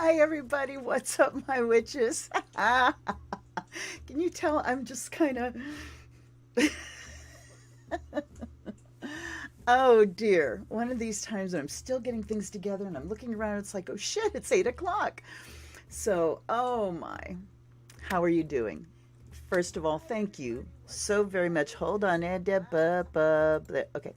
Hi, everybody. What's up, my witches? Can you tell I'm just kind of. Oh, dear. One of these times when I'm still getting things together and I'm looking around, it's like, oh shit, it's 8 o'clock. So, oh my. How are you doing? First of all, thank you so very much. Hold on, okay.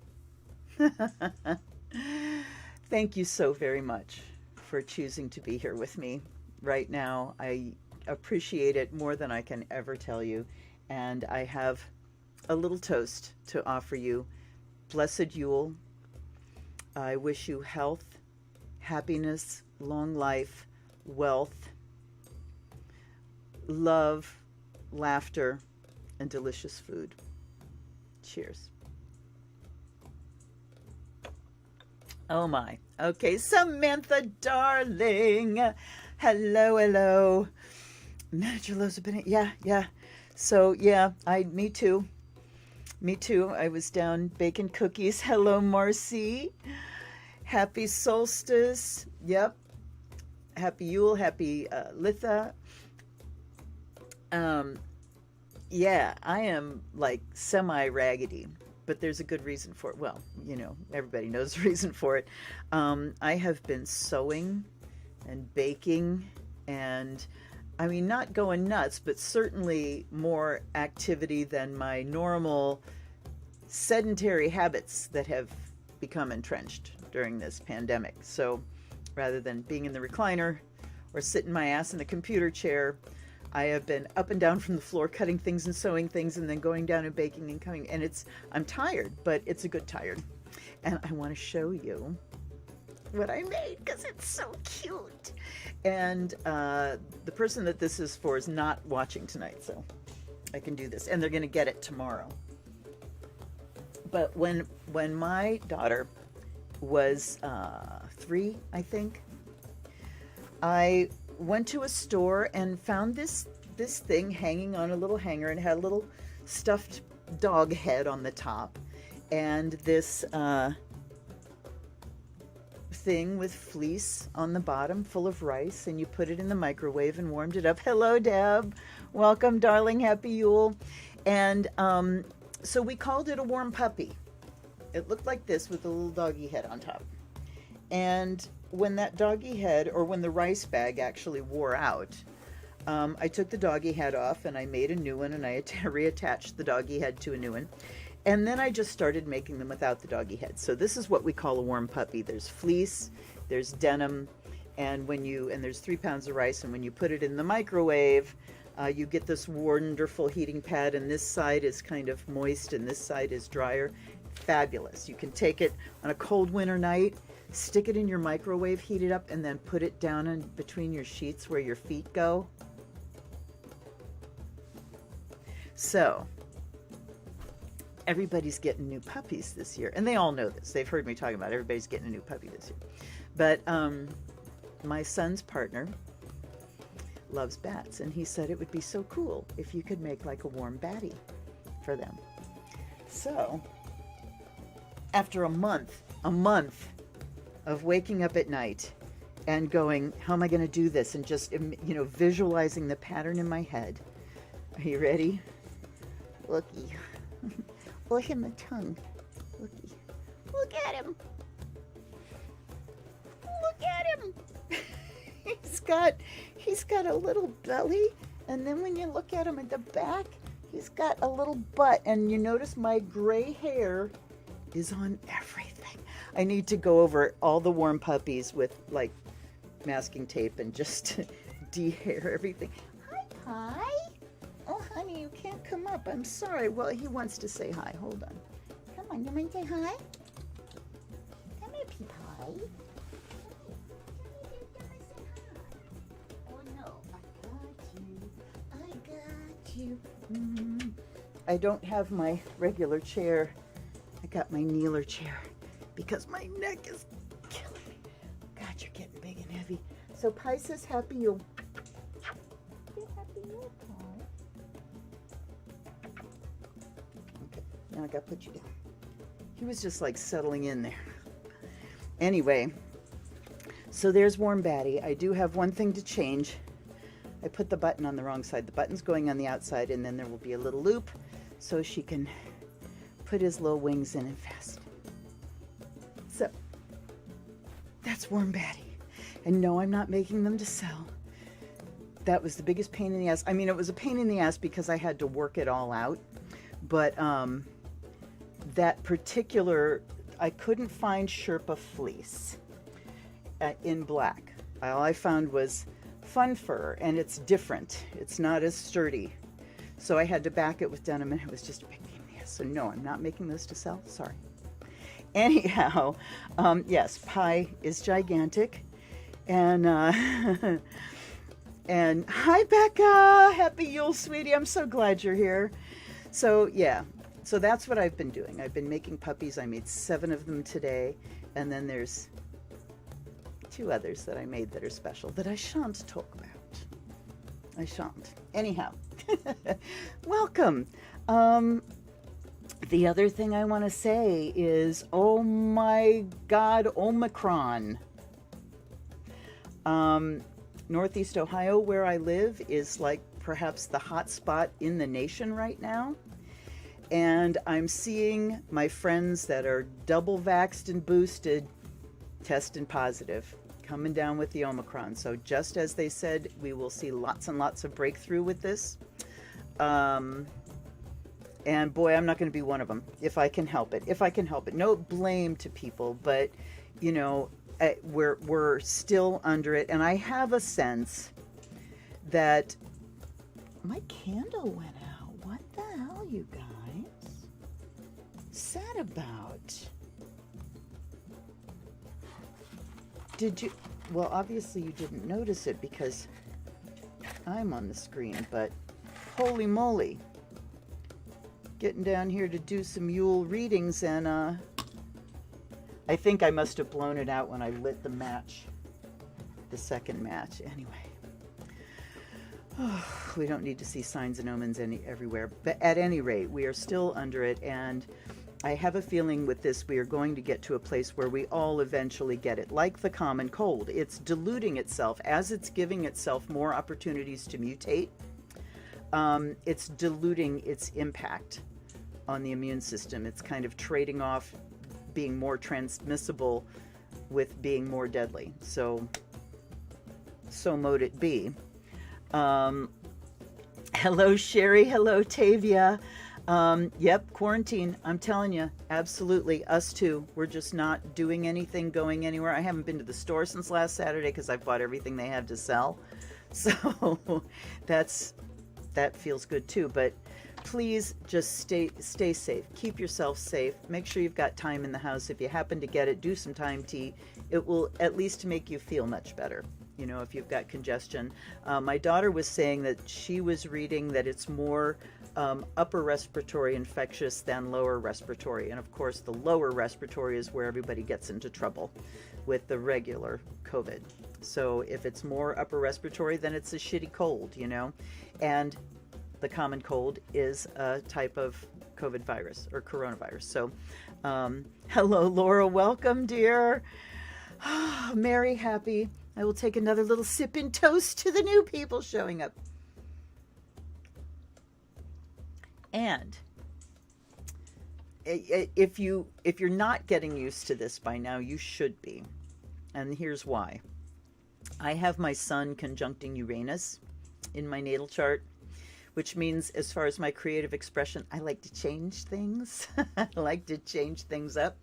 Thank you so very much for choosing to be here with me right now. I appreciate it more than I can ever tell you. And I have a little toast to offer you. Blessed Yule. I wish you health, happiness, long life, wealth, love, laughter, and delicious food. Cheers. Oh my. Okay, Samantha, darling. Hello, hello. Manager loves a banana. Yeah, yeah. So yeah, me too. Me too. I was down baking cookies. Hello, Marcy. Happy solstice. Yep. Happy Yule. Happy Litha. Um, yeah, I am like semi raggedy, but there's a good reason for it. Well, everybody knows the reason for it. I have been sewing and baking and I mean, not going nuts, but certainly more activity than my normal sedentary habits that have become entrenched during this pandemic. So rather than being in the recliner or sitting my ass in the computer chair, I have been up and down from the floor, cutting things and sewing things and then going down and baking and coming. And I'm tired, but it's a good tired. And I want to show you what I made because it's so cute. And the person that this is for is not watching tonight, so I can do this. And they're going to get it tomorrow. But when my daughter was 3, I think, I went to a store and found this thing hanging on a little hanger, and it had a little stuffed dog head on the top, and this thing with fleece on the bottom full of rice, and you put it in the microwave and warmed it up. Hello, Deb. Welcome, darling. Happy Yule. And so we called it a warm puppy. It looked like this with a little doggy head on top. And when that doggy head, or when the rice bag actually wore out, I took the doggy head off and I made a new one, and I reattached the doggy head to a new one. And then I just started making them without the doggy head. So this is what we call a warm puppy. There's fleece, there's denim, and there's 3 pounds of rice. And when you put it in the microwave, you get this wonderful heating pad, and this side is kind of moist and this side is drier. Fabulous. You can take it on a cold winter night, stick it in your microwave, heat it up, and then put it down in between your sheets where your feet go. So everybody's getting new puppies this year, and they all know this. They've heard me talking about it. Everybody's getting a new puppy this year. But my son's partner loves bats, and he said it would be so cool if you could make like a warm batty for them. So after a month of waking up at night and going, how am I going to do this, and just visualizing the pattern in my head. Are you ready? Looky. Look him the tongue. Looky. Look at him. Look at him. He's got a little belly, and then when you look at him at the back, he's got a little butt, and you notice my gray hair is on everything. I need to go over all the warm puppies with like masking tape and just de-hair everything. Hi. Oh, honey, you can't come up. I'm sorry. Well, he wants to say hi. Hold on. Come on, you want to say hi? Come here, Pie. Oh, no. I got you. I don't have my regular chair. I got my kneeler chair because my neck is killing me. God, you're getting big and heavy. So Pisces, happy Yule. Happy Yule, Pie. Okay, now I gotta put you down. He was just like settling in there. Anyway, So there's Warm Batty. I do have one thing to change. I put the button on the wrong side. The button's going on the outside, and then there will be a little loop so she can put his little wings in and fast. So that's Warm Batty. And no, I'm not making them to sell. That was the biggest pain in the ass. I mean, it was a pain in the ass because I had to work it all out. But that particular, I couldn't find Sherpa fleece in black. All I found was fun fur, and it's different. It's not as sturdy. So I had to back it with denim, and it was just a big pain in the ass. So no, I'm not making those to sell. Sorry. Anyhow, yes, Pi is gigantic. And and hi, Becca. Happy Yule, sweetie. I'm so glad you're here. So yeah, so that's what I've been doing. I've been making puppies. I made 7 of them today. And then there's 2 others that I made that are special that I shan't talk about. I shan't. Anyhow, welcome. The other thing I want to say is, oh my God, Omicron. Northeast Ohio, where I live, is like perhaps the hot spot in the nation right now. And I'm seeing my friends that are double vaxxed and boosted testing positive, coming down with the Omicron. So just as they said, we will see lots and lots of breakthrough with this. And boy, I'm not going to be one of them if I can help it. If I can help it. No blame to people, but you know, we're still under it. And I have a sense that my candle went out. What the hell, you guys? Sad about? Did you? Well, obviously you didn't notice it because I'm on the screen, but holy moly. Getting down here to do some Yule readings, and I think I must have blown it out when I lit the match, the second match. Anyway, we don't need to see signs and omens everywhere, but at any rate, we are still under it, and I have a feeling with this we are going to get to a place where we all eventually get it, like the common cold. It's diluting itself as it's giving itself more opportunities to mutate. It's diluting its impact on the immune system. It's kind of trading off being more transmissible with being more deadly. So mote it be. Hello, Sherry. Hello, Tavia. Yep, quarantine. I'm telling you, absolutely. Us too. We're just not doing anything, going anywhere. I haven't been to the store since last Saturday because I've bought everything they had to sell. So that feels good too. But please just stay safe. Keep yourself safe. Make sure you've got time in the house. If you happen to get it, do some time tea. It will at least make you feel much better. You know, if you've got congestion. My daughter was saying that she was reading that it's more upper respiratory infectious than lower respiratory. And of course, the lower respiratory is where everybody gets into trouble with the regular COVID. So if it's more upper respiratory, then it's a shitty cold, you know. And the common cold is a type of COVID virus or coronavirus. So hello, Laura. Welcome, dear. Merry, happy. I will take another little sip and toast to the new people showing up. And if you're not getting used to this by now, you should be. And here's why. I have my sun conjuncting Uranus in my natal chart, which means as far as my creative expression, I like to change things. I like to change things up.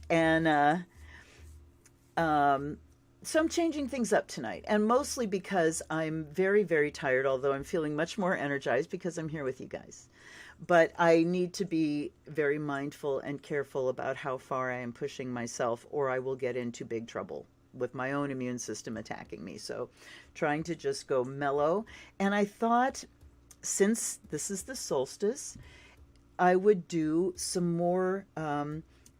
And so I'm changing things up tonight, and mostly because I'm very, very tired, although I'm feeling much more energized because I'm here with you guys. But I need to be very mindful and careful about how far I am pushing myself, or I will get into big trouble with my own immune system attacking me. So trying to just go mellow. And I thought, since this is the solstice, I would do some more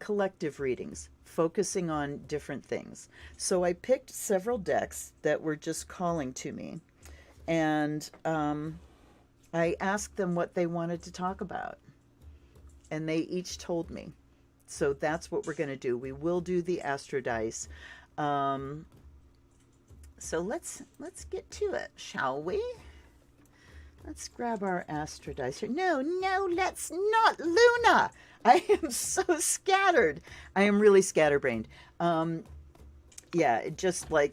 collective readings, focusing on different things. So I picked several decks that were just calling to me, and I asked them what they wanted to talk about, and they each told me. So that's what we're going to do. We will do the Astrodice. So let's get to it, shall we? Let's grab our Astrodice here. No, let's not. Luna! I am so scattered. I am really scatterbrained. Yeah, it just like,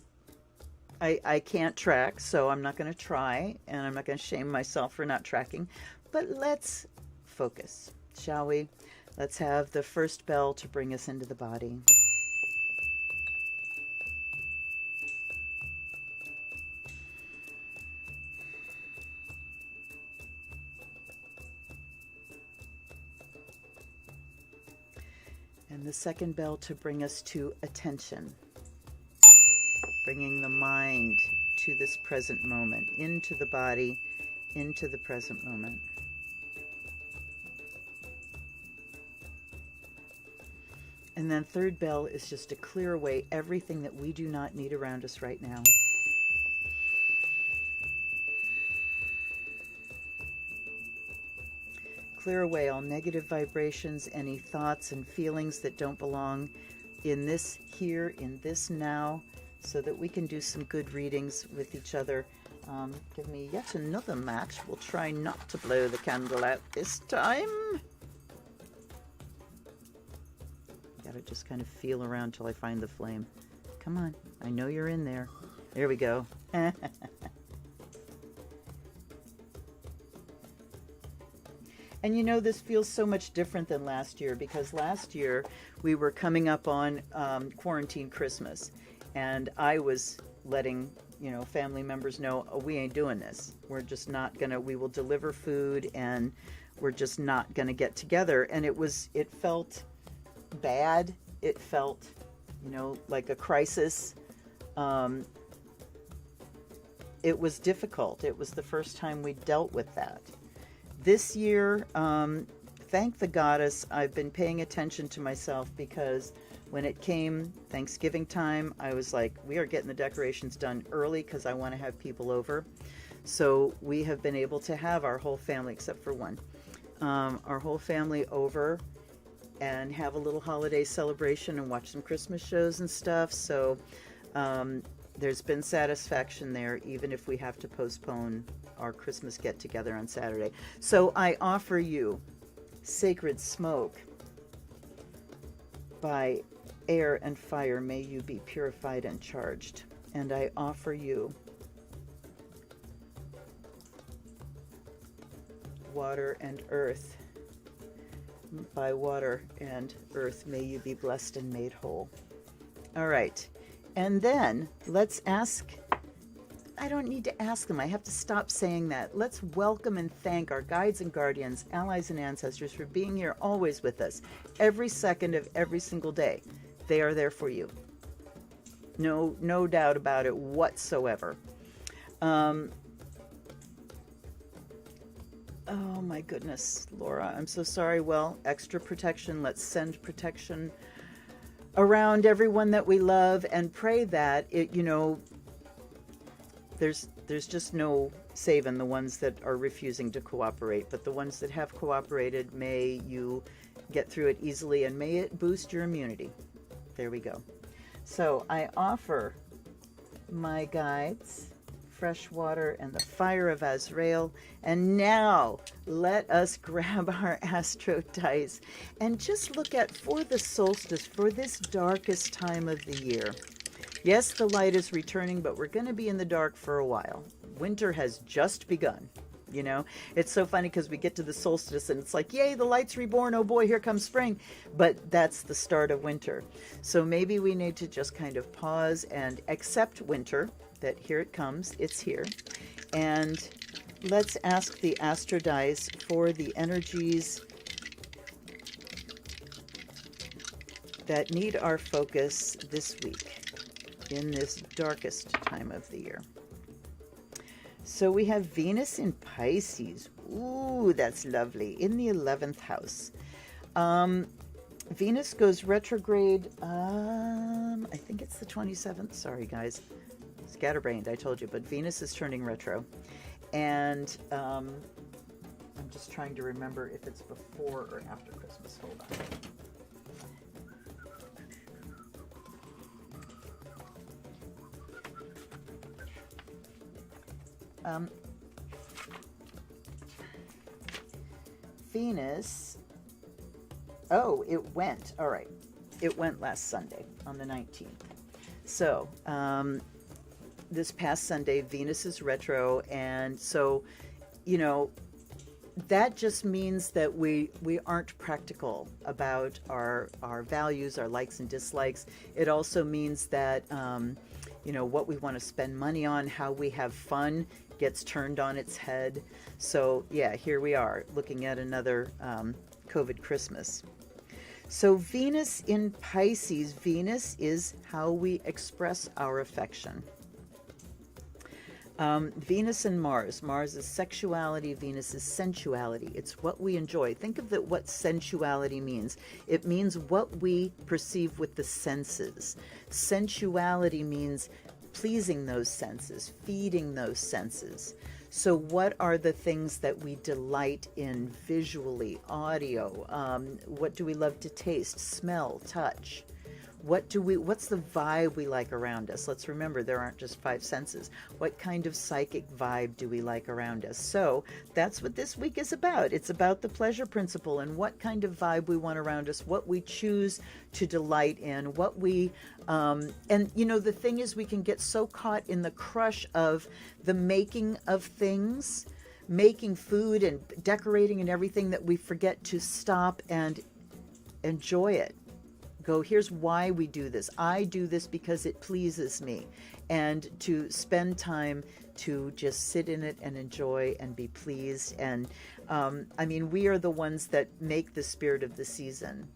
I can't track, so I'm not going to try, and I'm not going to shame myself for not tracking. But let's focus, shall we? Let's have the first bell to bring us into the body. And the second bell to bring us to attention, bringing the mind to this present moment, into the body, into the present moment. And then third bell is just to clear away everything that we do not need around us right now. Clear away all negative vibrations, any thoughts and feelings that don't belong in this here, in this now, so that we can do some good readings with each other. Give me yet another match. We'll try not to blow the candle out this time. Gotta just kind of feel around till I find the flame. Come on, I know you're in there. There we go. And you know, this feels so much different than last year, because last year we were coming up on quarantine Christmas, and I was letting, you know, family members know, oh, we ain't doing this. We're just not gonna, we will deliver food, and we're just not gonna get together. And it felt bad. It felt, you know, like a crisis. It was difficult. It was the first time we dealt with that. This year, thank the goddess, I've been paying attention to myself, because when it came Thanksgiving time, I was like, we are getting the decorations done early because I want to have people over. So we have been able to have our whole family, except for one, our whole family over and have a little holiday celebration and watch some Christmas shows and stuff. So there's been satisfaction there, even if we have to postpone our Christmas get-together on Saturday. So I offer you Sacred Smoke. By air and fire may you be purified and charged. And I offer you water and earth. By water and earth may you be blessed and made whole. All right. And then let's ask, I don't need to ask them, I have to stop saying that. Let's welcome and thank our guides and guardians, allies and ancestors for being here always with us, every second of every single day. They are there for you. No doubt about it whatsoever. Oh my goodness, Laura, I'm so sorry. Well, extra protection. Let's send protection around everyone that we love, and pray that it, you know, there's just no saving the ones that are refusing to cooperate, but the ones that have cooperated, may you get through it easily, and may it boost your immunity. There we go. So I offer my guides, fresh water, and the fire of Azrael. And now let us grab our Astrodice and just look at, for the solstice, for this darkest time of the year. Yes, the light is returning, but we're going to be in the dark for a while. Winter has just begun. You know, it's so funny because we get to the solstice and it's like, yay, the light's reborn. Oh boy, here comes spring. But that's the start of winter. So maybe we need to just kind of pause and accept winter, that here it comes, it's here. And let's ask the Astrodice for the energies that need our focus this week, in this darkest time of the year. So we have Venus in Pisces. Ooh, that's lovely. In the 11th house. Venus goes retrograde, I think it's the 27th. Sorry, guys. Scatterbrained, I told you. But Venus is turning retro. And I'm just trying to remember if it's before or after Christmas. Hold on. Venus, oh, it went, all right. It went last Sunday on the 19th. So, this past Sunday, Venus is retro, and so, that just means that we aren't practical about our values, our likes and dislikes. It also means that what we want to spend money on, how we have fun, gets turned on its head. So yeah, here we are looking at another COVID Christmas. So Venus in Pisces, Venus is how we express our affection. Venus and Mars. Mars is sexuality, Venus is sensuality. It's what we enjoy. Think of what sensuality means. It means what we perceive with the senses. Sensuality means pleasing those senses, feeding those senses. So what are the things that we delight in visually, audio? What do we love to taste, smell, touch? What's the vibe we like around us? Let's remember, there aren't just five senses. What kind of psychic vibe do we like around us? So that's what this week is about. It's about the pleasure principle and what kind of vibe we want around us, what we choose to delight in, the thing is, we can get so caught in the crush of the making of things, making food and decorating and everything, that we forget to stop and enjoy it. Go, here's why we do this. I do this because it pleases me. And to spend time to just sit in it and enjoy and be pleased. And we are the ones that make the spirit of the season.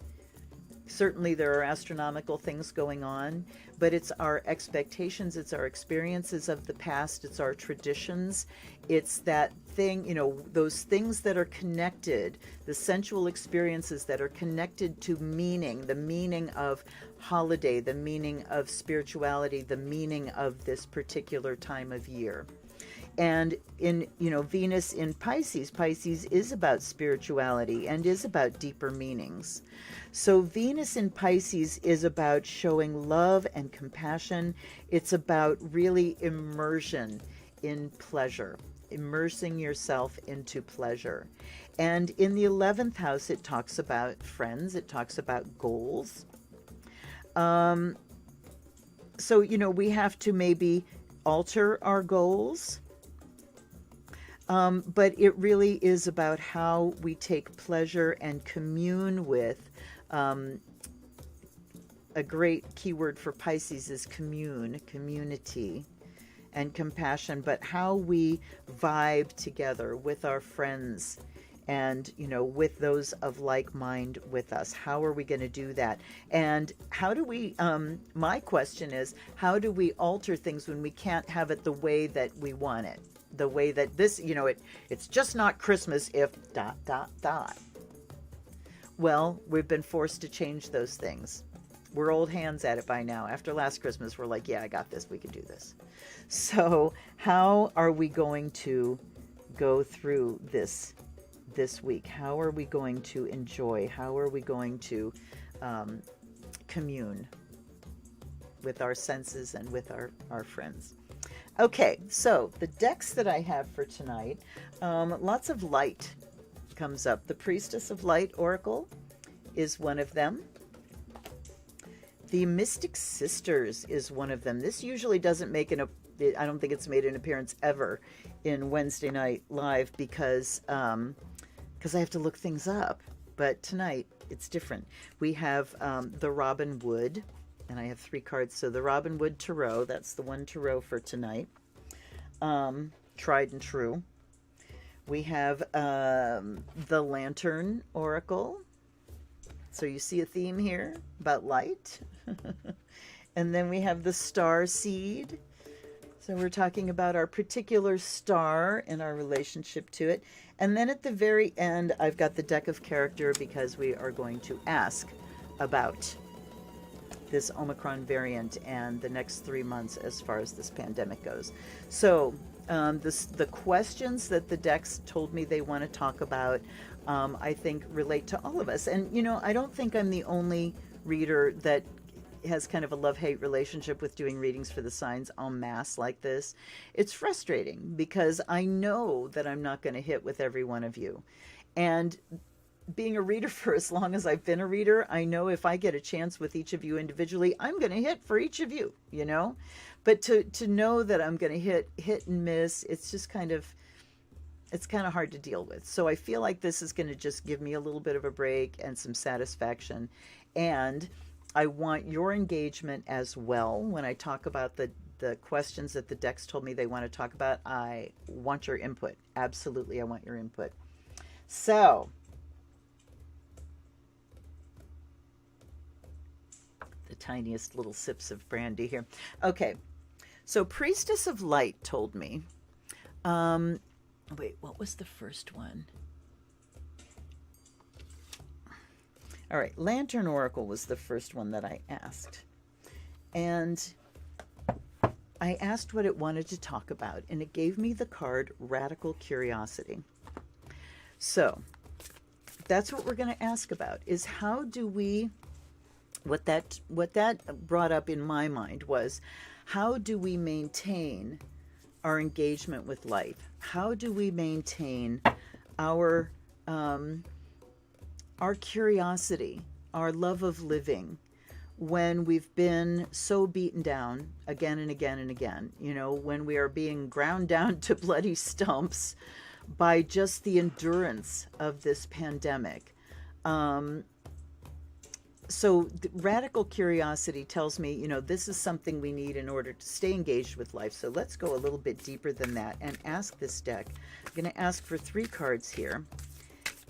Certainly there are astronomical things going on, but it's our expectations, it's our experiences of the past, it's our traditions, it's that thing, those things that are connected, the sensual experiences that are connected to meaning, the meaning of holiday, the meaning of spirituality, the meaning of this particular time of year. And in, Venus in Pisces, Pisces is about spirituality and is about deeper meanings. So Venus in Pisces is about showing love and compassion. It's about really immersion in pleasure, immersing yourself into pleasure. And in the 11th house, it talks about friends. It talks about goals. So, we have to maybe alter our goals. But it really is about how we take pleasure and commune with, a great keyword for Pisces is community and compassion, but how we vibe together with our friends and, with those of like mind with us. How are we going to do that? And how do we, my question is, how do we alter things when we can't have it the way that we want it? The way that this, it's just not Christmas if ... Well, we've been forced to change those things. We're old hands at it by now. After last Christmas, we're like, yeah, I got this. We can do this. So how are we going to go through this week? How are we going to enjoy? How are we going to commune with our senses and with our friends? Okay, so the decks that I have for tonight, lots of light comes up. The Priestess of Light Oracle is one of them. The Mystic Sisters is one of them. This usually doesn't make I don't think it's made an appearance ever in Wednesday Night Live because I have to look things up. But tonight, it's different. We have the Robin Wood. And I have 3 cards. So the Robin Wood Tarot, that's the one tarot for tonight. Tried and true. We have the Lantern Oracle. So you see a theme here about light. And then we have the Star Seed. So we're talking about our particular star and our relationship to it. And then at the very end, I've got the deck of character because we are going to ask about this Omicron variant and the next 3 months as far as this pandemic goes. So the questions that the decks told me they want to talk about, I think relate to all of us. And, I don't think I'm the only reader that has kind of a love-hate relationship with doing readings for the signs en masse like this. It's frustrating because I know that I'm not going to hit with every one of you. And being a reader for as long as I've been a reader, I know if I get a chance with each of you individually, I'm going to hit for each of you, you know? But to know that I'm going to hit and miss, it's just kind of hard to deal with. So I feel like this is going to just give me a little bit of a break and some satisfaction. And I want your engagement as well. When I talk about the questions that the decks told me they want to talk about, I want your input. Absolutely, I want your input. So, the tiniest little sips of brandy here. Okay, so Priestess of Light told me, wait, what was the first one? All right, Lantern Oracle was the first one that I asked. And I asked what it wanted to talk about, and it gave me the card Radical Curiosity. So that's what we're going to ask about, is how do we, what that brought up in my mind was, how do we maintain our engagement with life? How do we maintain our curiosity, our love of living, when we've been so beaten down again and again and again, you know, when we are being ground down to bloody stumps by just the endurance of this pandemic. So radical curiosity tells me, you know, this is something we need in order to stay engaged with life. So let's go a little bit deeper than that and ask this deck. I'm going to ask for 3 cards here.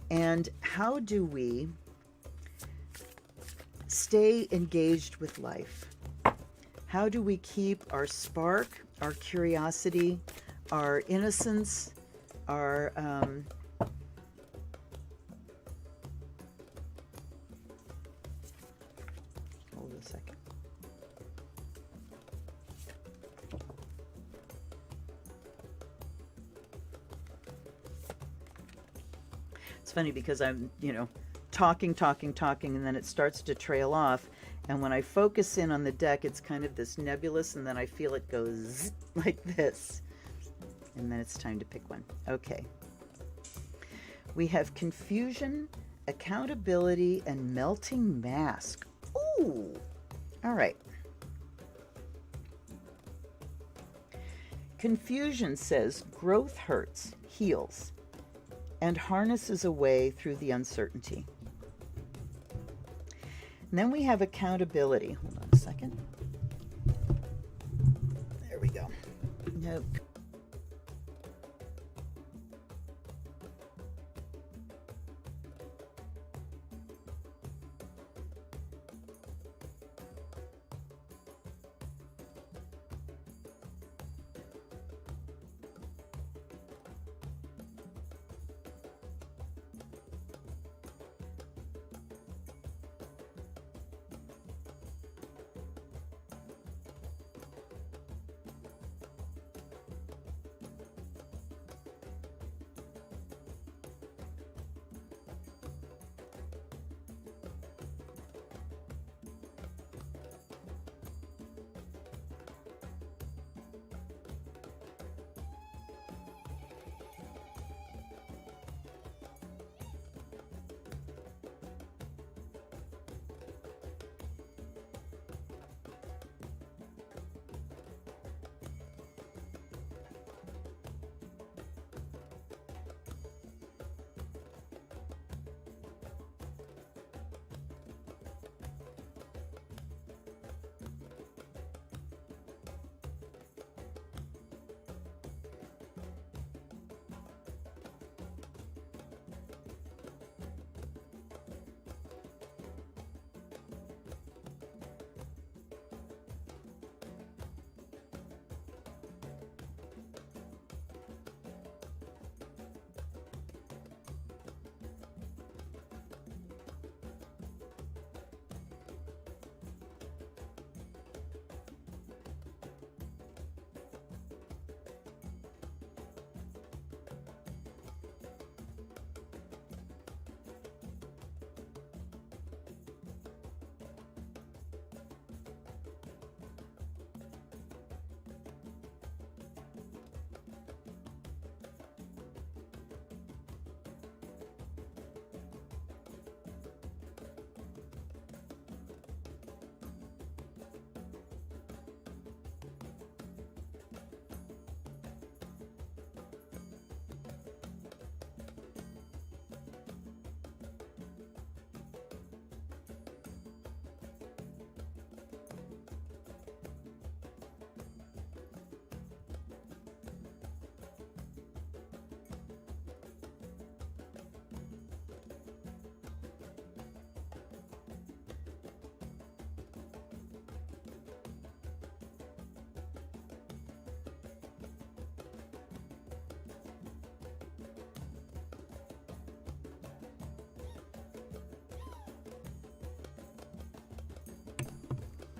And how do we stay engaged with life? How do we keep our spark, our curiosity, our innocence, our hold a second. It's funny because I'm, you know, talking, and then it starts to trail off. And when I focus in on the deck, it's kind of this nebulous, and then I feel it goes like this. And then it's time to pick one. Okay. We have confusion, accountability, and melting mask. Ooh. All right. Confusion says growth hurts, heals, and harnesses a way through the uncertainty. And then we have accountability. Hold on a second. There we go. Nope.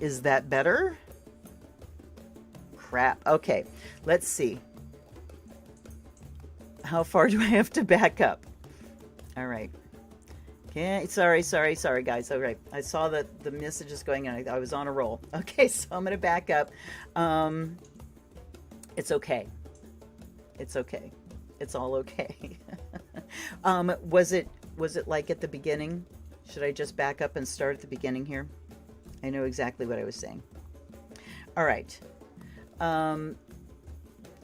Is that better? Crap. Okay, let's see. How far do I have to back up? All right. Okay, sorry, guys. All right, I saw that the messages going on. I was on a roll. Okay, so I'm going to back up. It's okay. It's okay. It's all okay. Was it like at the beginning? Should I just back up and start at the beginning here? I know exactly what I was saying. All right.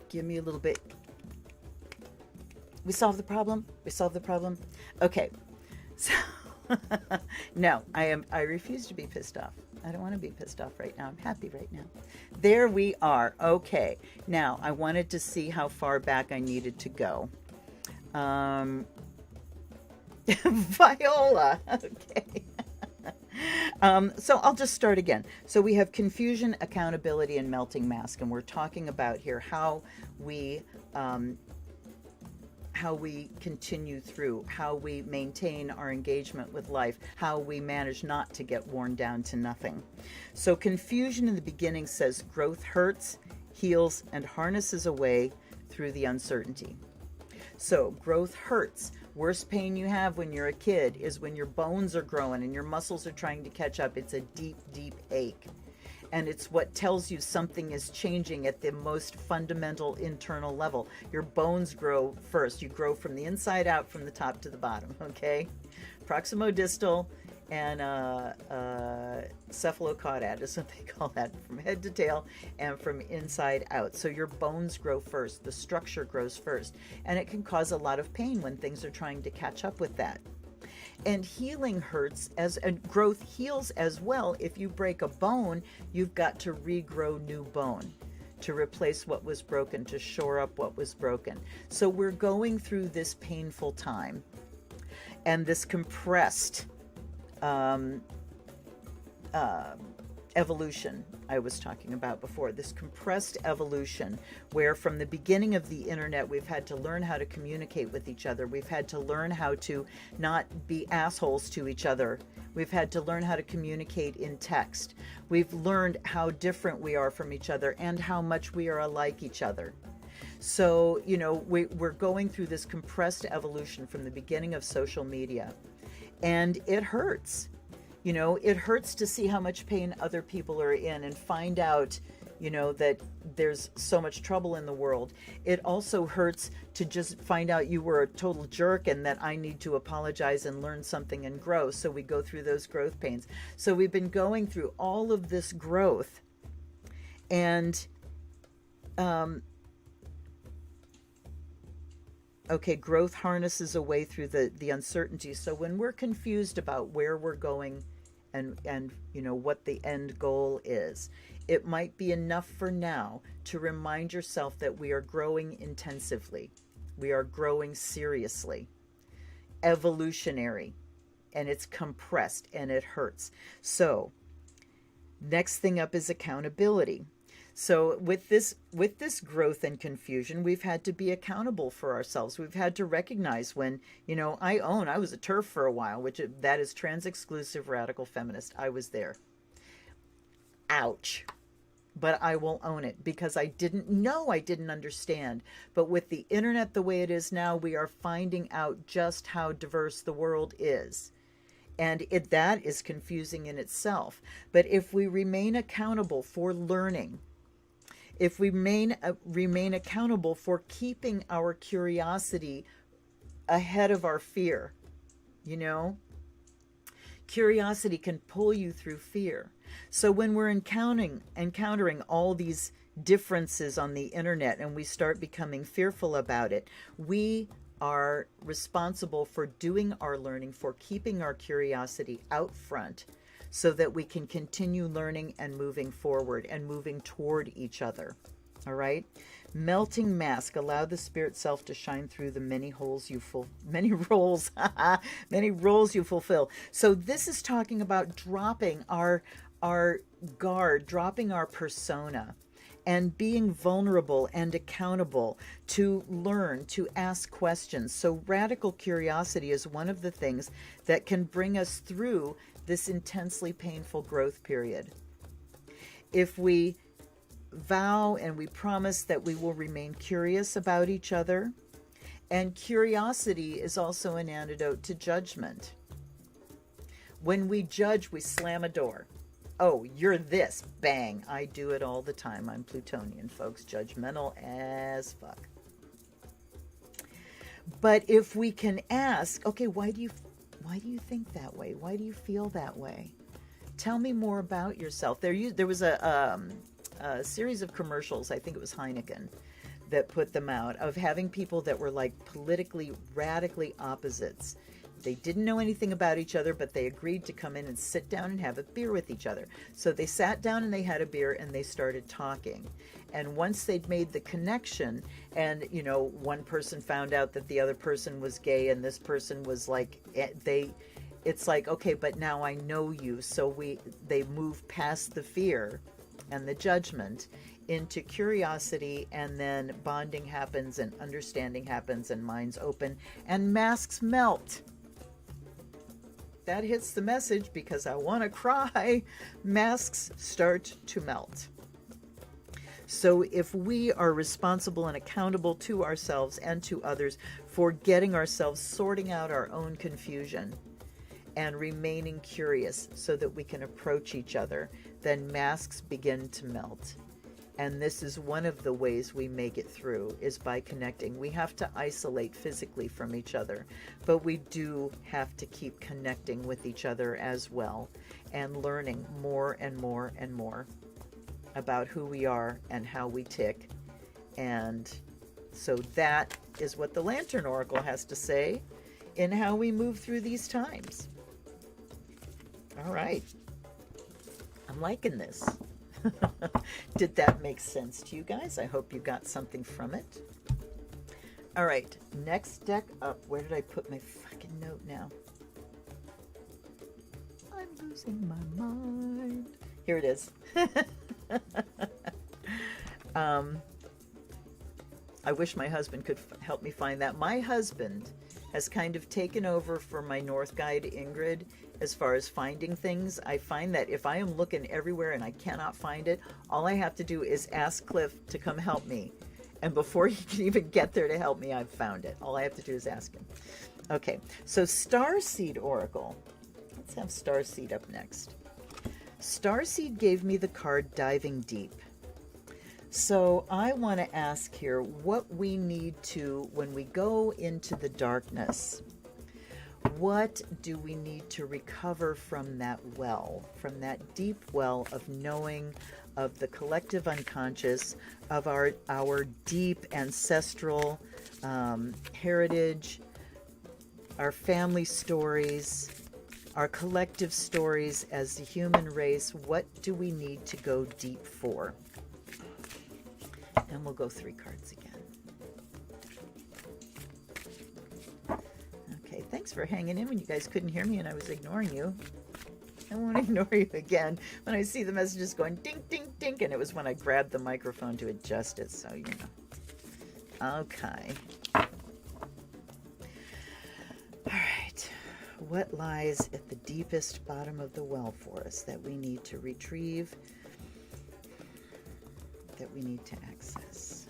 Give me a little bit. We solved the problem? We solved the problem? Okay. So, no, I refuse to be pissed off. I don't want to be pissed off right now. I'm happy right now. There we are. Okay. Now, I wanted to see how far back I needed to go. Viola. Okay. So I'll just start again. So we have confusion, accountability, and melting mask. And we're talking about here how we continue through, how we maintain our engagement with life, how we manage not to get worn down to nothing. So confusion in the beginning says growth hurts, heals, and harnesses away through the uncertainty. So growth hurts. Worst pain you have when you're a kid is when your bones are growing and your muscles are trying to catch up. It's a deep, deep ache. And it's what tells you something is changing at the most fundamental internal level. Your bones grow first. You grow from the inside out, from the top to the bottom, okay? Proximodistal and cephalocaudate is what they call that, from head to tail and from inside out. So your bones grow first. The structure grows first. And it can cause a lot of pain when things are trying to catch up with that. And healing hurts and growth heals as well. If you break a bone, you've got to regrow new bone to replace what was broken, to shore up what was broken. So we're going through this painful time and this compressed evolution I was talking about before, this compressed evolution where from the beginning of the internet we've had to learn how to communicate with each other. We've had to learn how to not be assholes to each other. We've had to learn how to communicate in text. We've learned how different we are from each other and how much we are alike each other. So, you know, we're going through this compressed evolution from the beginning of social media, and it hurts. You know, it hurts to see how much pain other people are in and find out, you know, that there's so much trouble in the world. It also hurts to just find out you were a total jerk and that I need to apologize and learn something and grow. So we go through those growth pains. So we've been going through all of this growth, and okay, growth harnesses away through the uncertainty. So when we're confused about where we're going and you know what the end goal is, it might be enough for now to remind yourself that we are growing intensively. We are growing seriously, evolutionary, and it's compressed and it hurts. So next thing up is accountability. So with this growth and confusion, we've had to be accountable for ourselves. We've had to recognize when, you know, I was a TERF for a while, that is trans-exclusive radical feminist. I was there. Ouch. But I will own it because I didn't know, I didn't understand. But with the internet the way it is now, we are finding out just how diverse the world is. And that is confusing in itself. But if we remain accountable for learning, if we remain accountable for keeping our curiosity ahead of our fear, you know, curiosity can pull you through fear. So when we're encountering all these differences on the internet and we start becoming fearful about it, we are responsible for doing our learning, for keeping our curiosity out front, so that we can continue learning and moving forward and moving toward each other. All right? Melting mask, allow the spirit self to shine through the many roles you fulfill. So this is talking about dropping our guard, dropping our persona, and being vulnerable and accountable to learn, to ask questions. So radical curiosity is one of the things that can bring us through this intensely painful growth period. if we vow and we promise that we will remain curious about each other, and curiosity is also an antidote to judgment. When we judge, we slam a door. Oh, you're this. Bang. I do it all the time. I'm Plutonian, folks. Judgmental as fuck. But if we can ask, okay, why do you think that way? Why do you feel that way? Tell me more about yourself. There was a series of commercials, I think it was Heineken, that put them out, of having people that were like politically radically opposites. They didn't know anything about each other, but they agreed to come in and sit down and have a beer with each other. So they sat down and they had a beer and they started talking. And once they'd made the connection, and, you know, one person found out that the other person was gay, and this person was like, it's like, okay, but now I know you. So they move past the fear and the judgment into curiosity, and then bonding happens and understanding happens and minds open and masks melt. That hits the message because I want to cry. Masks start to melt. So if we are responsible and accountable to ourselves and to others for getting ourselves, sorting out our own confusion and remaining curious so that we can approach each other, then masks begin to melt. And this is one of the ways we make it through, is by connecting. We have to isolate physically from each other, but we do have to keep connecting with each other as well, and learning more and more and more about who we are and how we tick. And so that is what the Lantern Oracle has to say in how we move through these times. All right. I'm liking this. Did that make sense to you guys? I hope you got something from it. All right, next deck up. Where did I put my fucking note now? I'm losing my mind. Here it is. I wish my husband could help me find that. My husband has kind of taken over for my North Guide, Ingrid, as far as finding things. I find that if I am looking everywhere and I cannot find it, all I have to do is ask Cliff to come help me. And before he can even get there to help me, I've found it. All I have to do is ask him. Okay, so Starseed Oracle. Let's have Starseed up next. Starseed gave me the card Diving Deep. So I want to ask here what we need to, when we go into the darkness, what do we need to recover from that well, from that deep well of knowing, of the collective unconscious, of our deep ancestral heritage, our family stories, our collective stories as the human race? What do we need to go deep for? And we'll go 3 cards again. Okay, thanks for hanging in when you guys couldn't hear me and I was ignoring you. I won't ignore you again when I see the messages going ding, ding, ding, and it was when I grabbed the microphone to adjust it, so you know. Okay. All right. What lies at the deepest bottom of the well for us that we need to retrieve, that we need to access?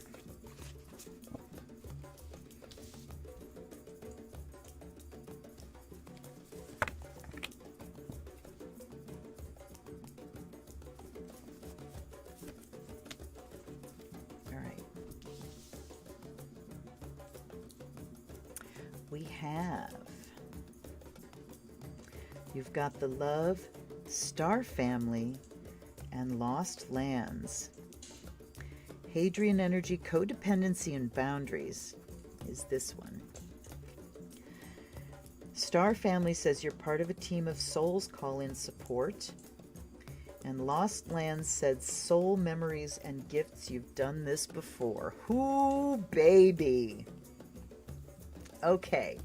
All right. We have, you've got the Love, Star Family, and Lost Lands. Hadrian Energy, Codependency and Boundaries is this one. Star Family says you're part of a team of souls, call in support. And Lost Lands said soul memories and gifts, you've done this before. Ooh, baby. Okay.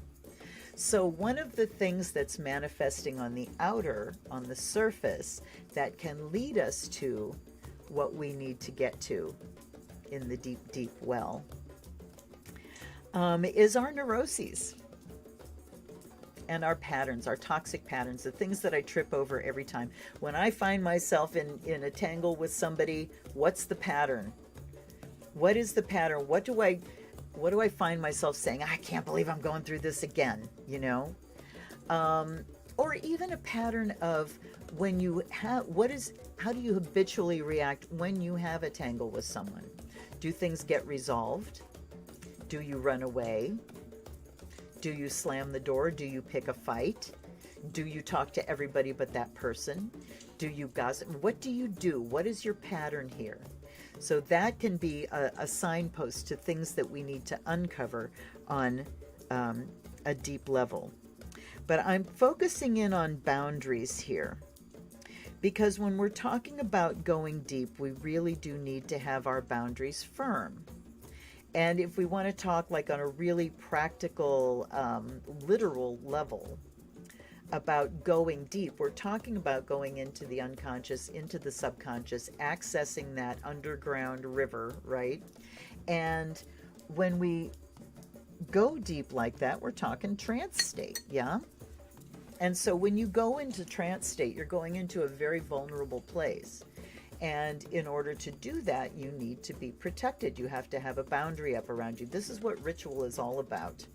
So one of the things that's manifesting on the outer, on the surface, that can lead us to what we need to get to in the deep, deep well, is our neuroses. and our patterns, our toxic patterns, the things that I trip over every time. When I find myself in a tangle with somebody, what's the pattern? What is the pattern? What do I find myself saying? I can't believe I'm going through this again, you know? Or even a pattern of when you have, how do you habitually react when you have a tangle with someone? Do things get resolved? Do you run away? Do you slam the door? Do you pick a fight? Do you talk to everybody but that person? Do you gossip? What do you do? What is your pattern here? So that can be a signpost to things that we need to uncover on a deep level. But I'm focusing in on boundaries here, because when we're talking about going deep, we really do need to have our boundaries firm. And if we want to talk like on a really practical, literal level about going deep, we're talking about going into the unconscious, into the subconscious, accessing that underground river, right? And when we go deep like that, we're talking trance state, yeah? And so when you go into trance state, you're going into a very vulnerable place. And in order to do that, you need to be protected. You have to have a boundary up around you. This is what ritual is all about.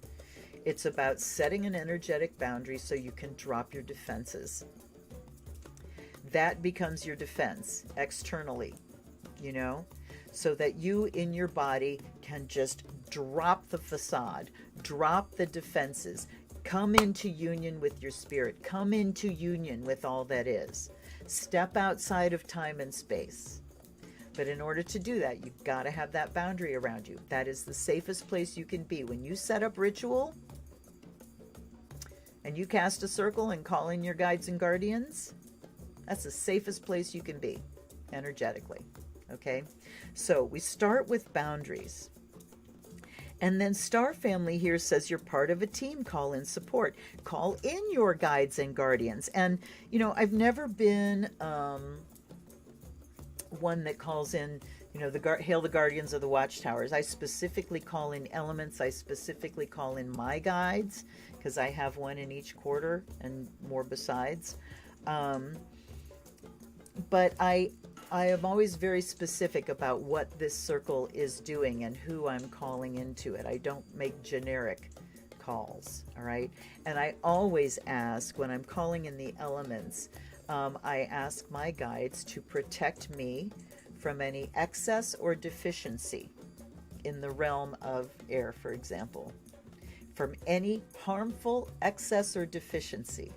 It's about setting an energetic boundary so you can drop your defenses. That becomes your defense externally, you know, so that you in your body can just drop the facade, drop the defenses, come into union with your spirit, come into union with all that is. Step outside of time and space. But in order to do that, you've got to have that boundary around you. That is the safest place you can be. When you set up ritual and you cast a circle and call in your guides and guardians, that's the safest place you can be energetically. Okay? So we start with boundaries. And then Star Family here says you're part of a team. Call in support. Call in your guides and guardians. And, you know, I've never been one that calls in, you know, hail the guardians of the watchtowers. I specifically call in elements. I specifically call in my guides because I have one in each quarter and more besides. But I am always very specific about what this circle is doing and who I'm calling into it. I don't make generic calls, all right? And I always ask, when I'm calling in the elements, I ask my guides to protect me from any excess or deficiency in the realm of air, for example, from any harmful excess or deficiency.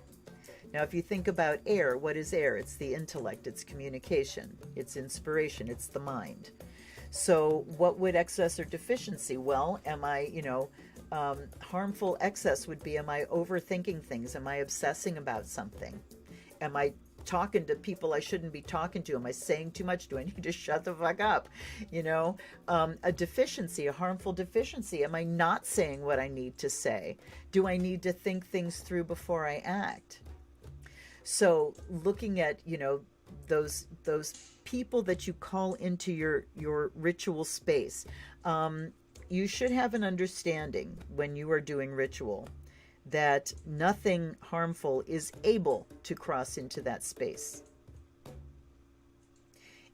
Now, if you think about air, what is air? It's the intellect, it's communication, it's inspiration, it's the mind. So what would excess or deficiency? Well, am I, harmful excess would be, am I overthinking things? Am I obsessing about something? Am I talking to people I shouldn't be talking to? Am I saying too much? Do I need to shut the fuck up? A deficiency, a harmful deficiency. Am I not saying what I need to say? Do I need to think things through before I act? So looking at, those people that you call into your ritual space, you should have an understanding when you are doing ritual that nothing harmful is able to cross into that space.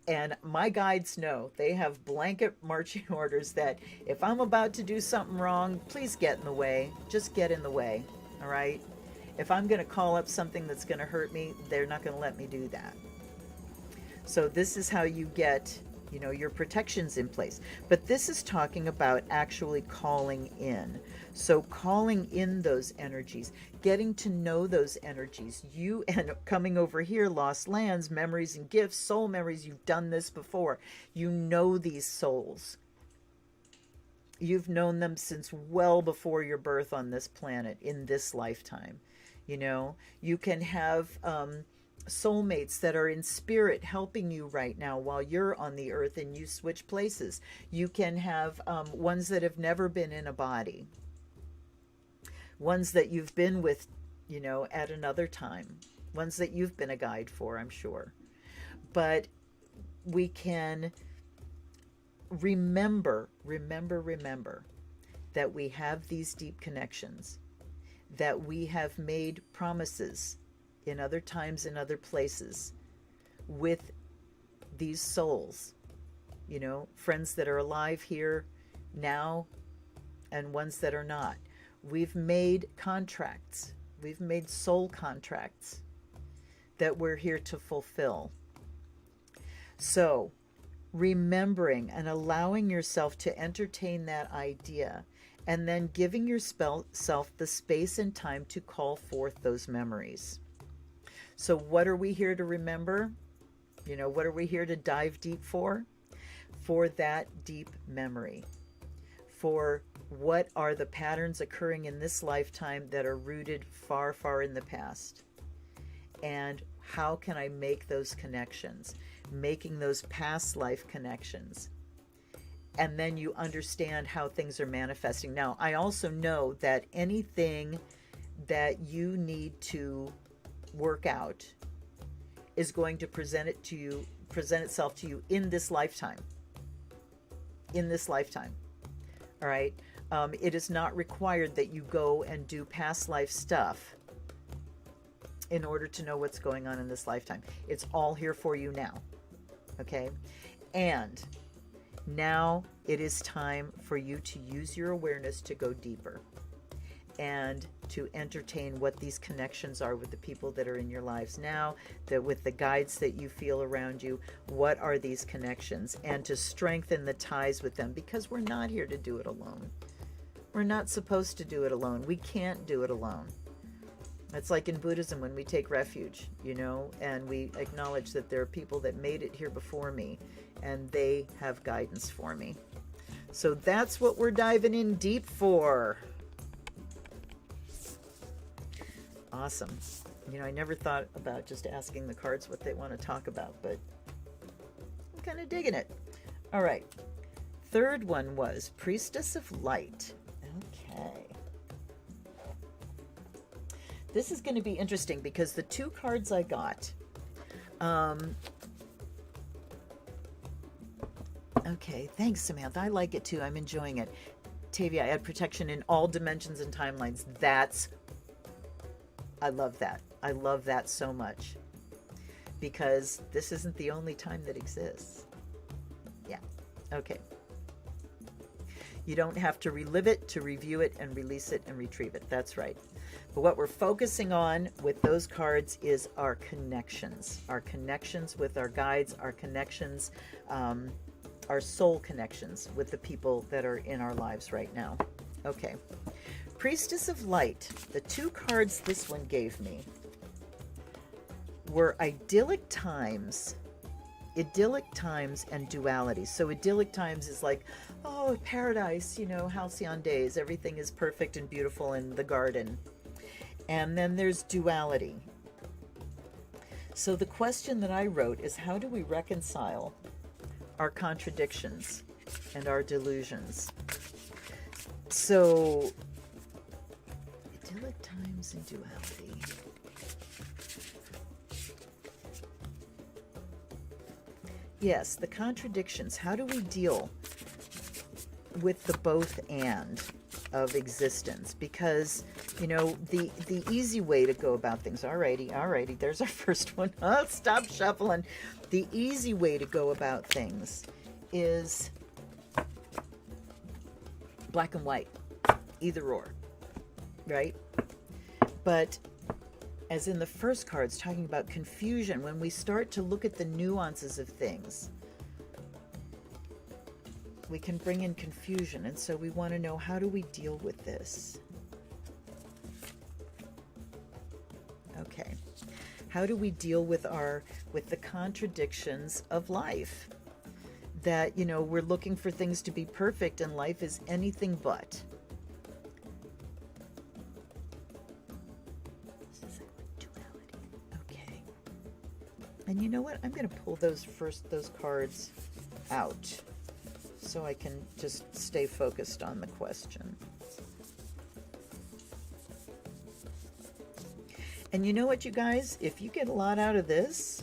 And my guides know, they have blanket marching orders that if I'm about to do something wrong, please get in the way. Just get in the way, all right? If I'm going to call up something that's going to hurt me, they're not going to let me do that. So this is how you get, your protections in place. But this is talking about actually calling in. So calling in those energies, getting to know those energies. You, and coming over here, lost lands, memories and gifts, soul memories. You've done this before. You know these souls. You've known them since well before your birth on this planet, in this lifetime. You can have soulmates that are in spirit helping you right now while you're on the earth and you switch places. You can have ones that have never been in a body, ones that you've been with, at another time, ones that you've been a guide for, I'm sure. But we can remember that we have these deep connections, that we have made promises in other times, in other places, with these souls, you know, friends that are alive here now and ones that are not. We've made contracts. We've made soul contracts that we're here to fulfill. So, remembering and allowing yourself to entertain that idea, and then giving yourself the space and time to call forth those memories. So what are we here to remember? You know, what are we here to dive deep for? For that deep memory. For what are the patterns occurring in this lifetime that are rooted far, far in the past? And how can I make those connections? Making those past life connections. And then you understand how things are manifesting. Now, I also know that anything that you need to work out is going to present itself to you in this lifetime. In this lifetime. All right. It is not required that you go and do past life stuff in order to know what's going on in this lifetime. It's all here for you now. Okay. And now it is time for you to use your awareness to go deeper and to entertain what these connections are with the people that are in your lives now, that with the guides that you feel around you, what are these connections, and to strengthen the ties with them, because we're not here to do it alone. We're not supposed to do it alone. We can't do it alone. It's like in Buddhism when we take refuge, you know, and we acknowledge that there are people that made it here before me and they have guidance for me. So that's what we're diving in deep for. Awesome. You know, I never thought about just asking the cards what they want to talk about, but I'm kind of digging it. All right. Third one was Priestess of Light. Okay. This is going to be interesting because the two cards I got, okay, thanks, Samantha. I like it too. I'm enjoying it. Tavia, add protection in all dimensions and timelines. I love that. I love that so much because this isn't the only time that exists. Yeah. Okay. You don't have to relive it, to review it, and release it and retrieve it. That's right. But what we're focusing on with those cards is our connections with our guides, our connections, our soul connections with the people that are in our lives right now. Okay. Priestess of Light. The two cards this one gave me were Idyllic Times. Idyllic Times and Duality. So Idyllic Times is like, oh, paradise, you know, halcyon days. Everything is perfect and beautiful in the garden. And then there's Duality. So the question that I wrote is, how do we reconcile our contradictions and our delusions? So Idyllic Times and Duality. Yes, the contradictions. How do we deal with the both and of existence? Because, you know, the easy way to go about things, alrighty, there's our first one. Oh, stop shuffling. The easy way to go about things is black and white, either or, right? But as in the first cards, talking about confusion, when we start to look at the nuances of things, we can bring in confusion. And so we want to know, how do we deal with this? Okay. How do we deal with the contradictions of life? That, you know, we're looking for things to be perfect and life is anything but. Okay. And you know what? I'm going to pull those cards out so I can just stay focused on the question. And you know what, you guys? If you get a lot out of this,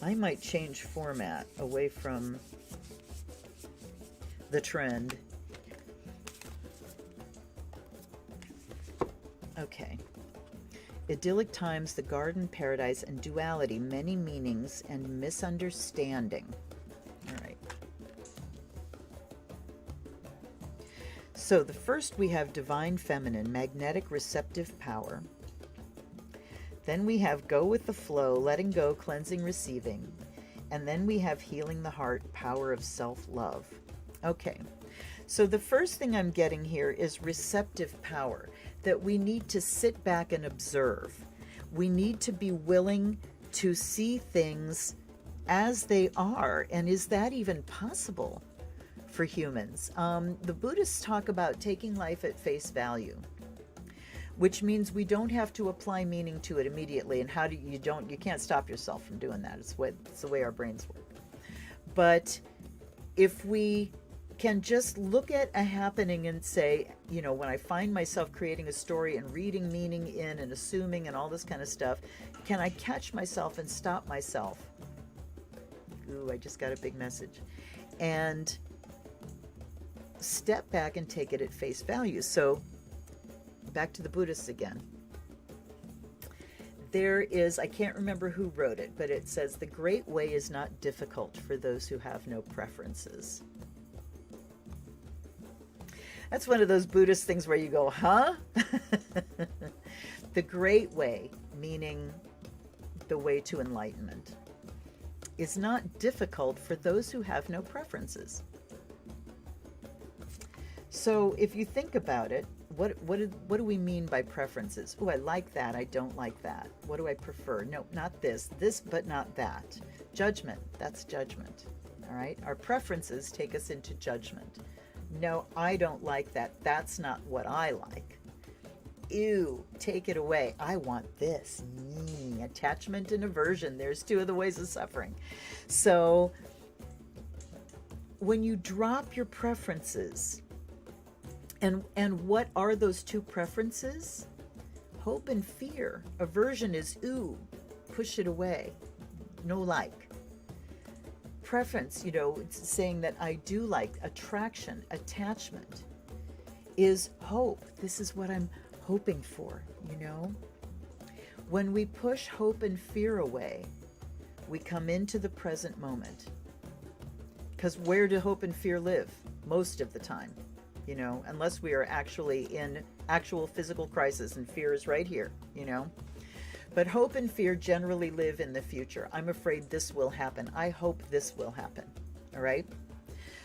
I might change format away from the trend. Okay. Idyllic Times, the Garden, Paradise, and Duality, many meanings and misunderstanding. All right. So the first we have Divine Feminine, magnetic receptive power. Then we have Go with the Flow, letting go, cleansing, receiving. And then we have Healing the Heart, power of self-love. Okay. So the first thing I'm getting here is receptive power, that we need to sit back and observe. We need to be willing to see things as they are. And is that even possible for humans? The Buddhists talk about taking life at face value, which means we don't have to apply meaning to it immediately. And how do you can't stop yourself from doing that. It's the way our brains work. But if we can just look at a happening and say, you know, when I find myself creating a story and reading meaning in and assuming and all this kind of stuff, can I catch myself and stop myself? Ooh, I just got a big message. And step back and take it at face value. So back to the Buddhists again. There is, I can't remember who wrote it, but it says, the great way is not difficult for those who have no preferences. That's one of those Buddhist things where you go, huh? The great way, meaning the way to enlightenment, is not difficult for those who have no preferences. So if you think about it, what do we mean by preferences? Oh, I like that. I don't like that. What do I prefer? No, not this. This, but not that. Judgment. That's judgment. All right. Our preferences take us into judgment. No, I don't like that. That's not what I like. Ew, take it away. I want this. Attachment and aversion. There's two of the ways of suffering. So when you drop your preferences, and what are those two preferences? Hope and fear. Aversion is ooh, push it away. No like. Preference, you know, it's saying that I do like. Attraction, attachment is hope. This is what I'm hoping for, you know. When we push hope and fear away, we come into the present moment. Because where do hope and fear live? Most of the time, you know, unless we are actually in actual physical crisis, and fear is right here, you know. But hope and fear generally live in the future. I'm afraid this will happen. I hope this will happen. All right?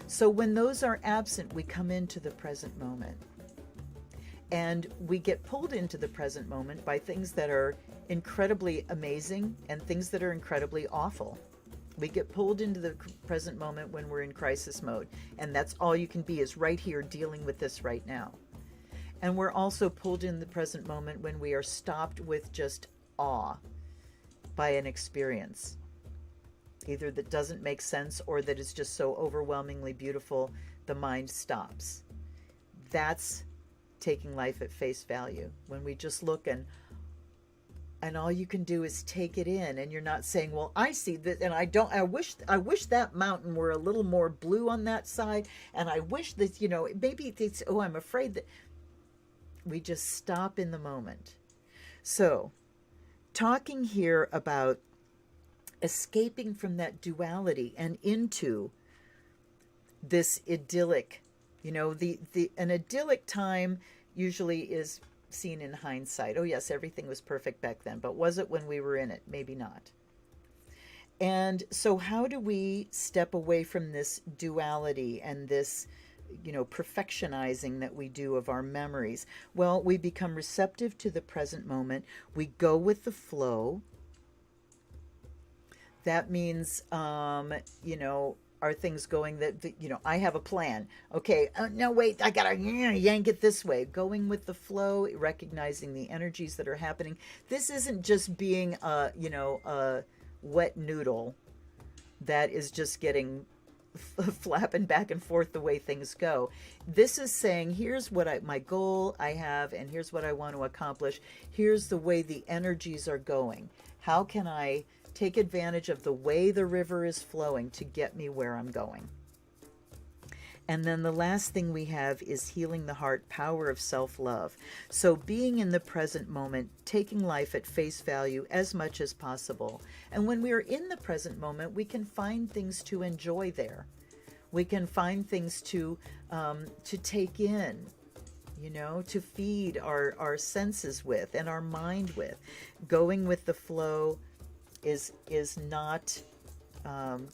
So when those are absent, we come into the present moment. And we get pulled into the present moment by things that are incredibly amazing and things that are incredibly awful. We get pulled into the present moment when we're in crisis mode. And that's all you can be, is right here dealing with this right now. And we're also pulled in the present moment when we are stopped with just awe by an experience, either that doesn't make sense or that is just so overwhelmingly beautiful the mind stops. That's taking life at face value, when we just look and all you can do is take it in, and you're not saying, well, I see that, and I wish that mountain were a little more blue on that side, and I wish that, you know, maybe it's, oh, I'm afraid that. We just stop in the moment. So talking here about escaping from that duality and into this idyllic, you know, an idyllic time usually is seen in hindsight. Oh yes, everything was perfect back then, but was it when we were in it? Maybe not. And so how do we step away from this duality and this, you know, perfectionizing that we do of our memories? Well, we become receptive to the present moment. We go with the flow. That means, you know, are things going that, you know, I have a plan. Okay, no, wait, I gotta yank it this way. Going with the flow, recognizing the energies that are happening. This isn't just being, you know, a wet noodle that is just getting flapping back and forth the way things go. This is saying, here's what my goal I have, and here's what I want to accomplish. Here's the way the energies are going. How can I take advantage of the way the river is flowing to get me where I'm going? And then the last thing we have is healing the heart, power of self-love. So being in the present moment, taking life at face value as much as possible. And when we are in the present moment, we can find things to enjoy there. We can find things to take in, you know, to feed our senses with and our mind with. Going with the flow is not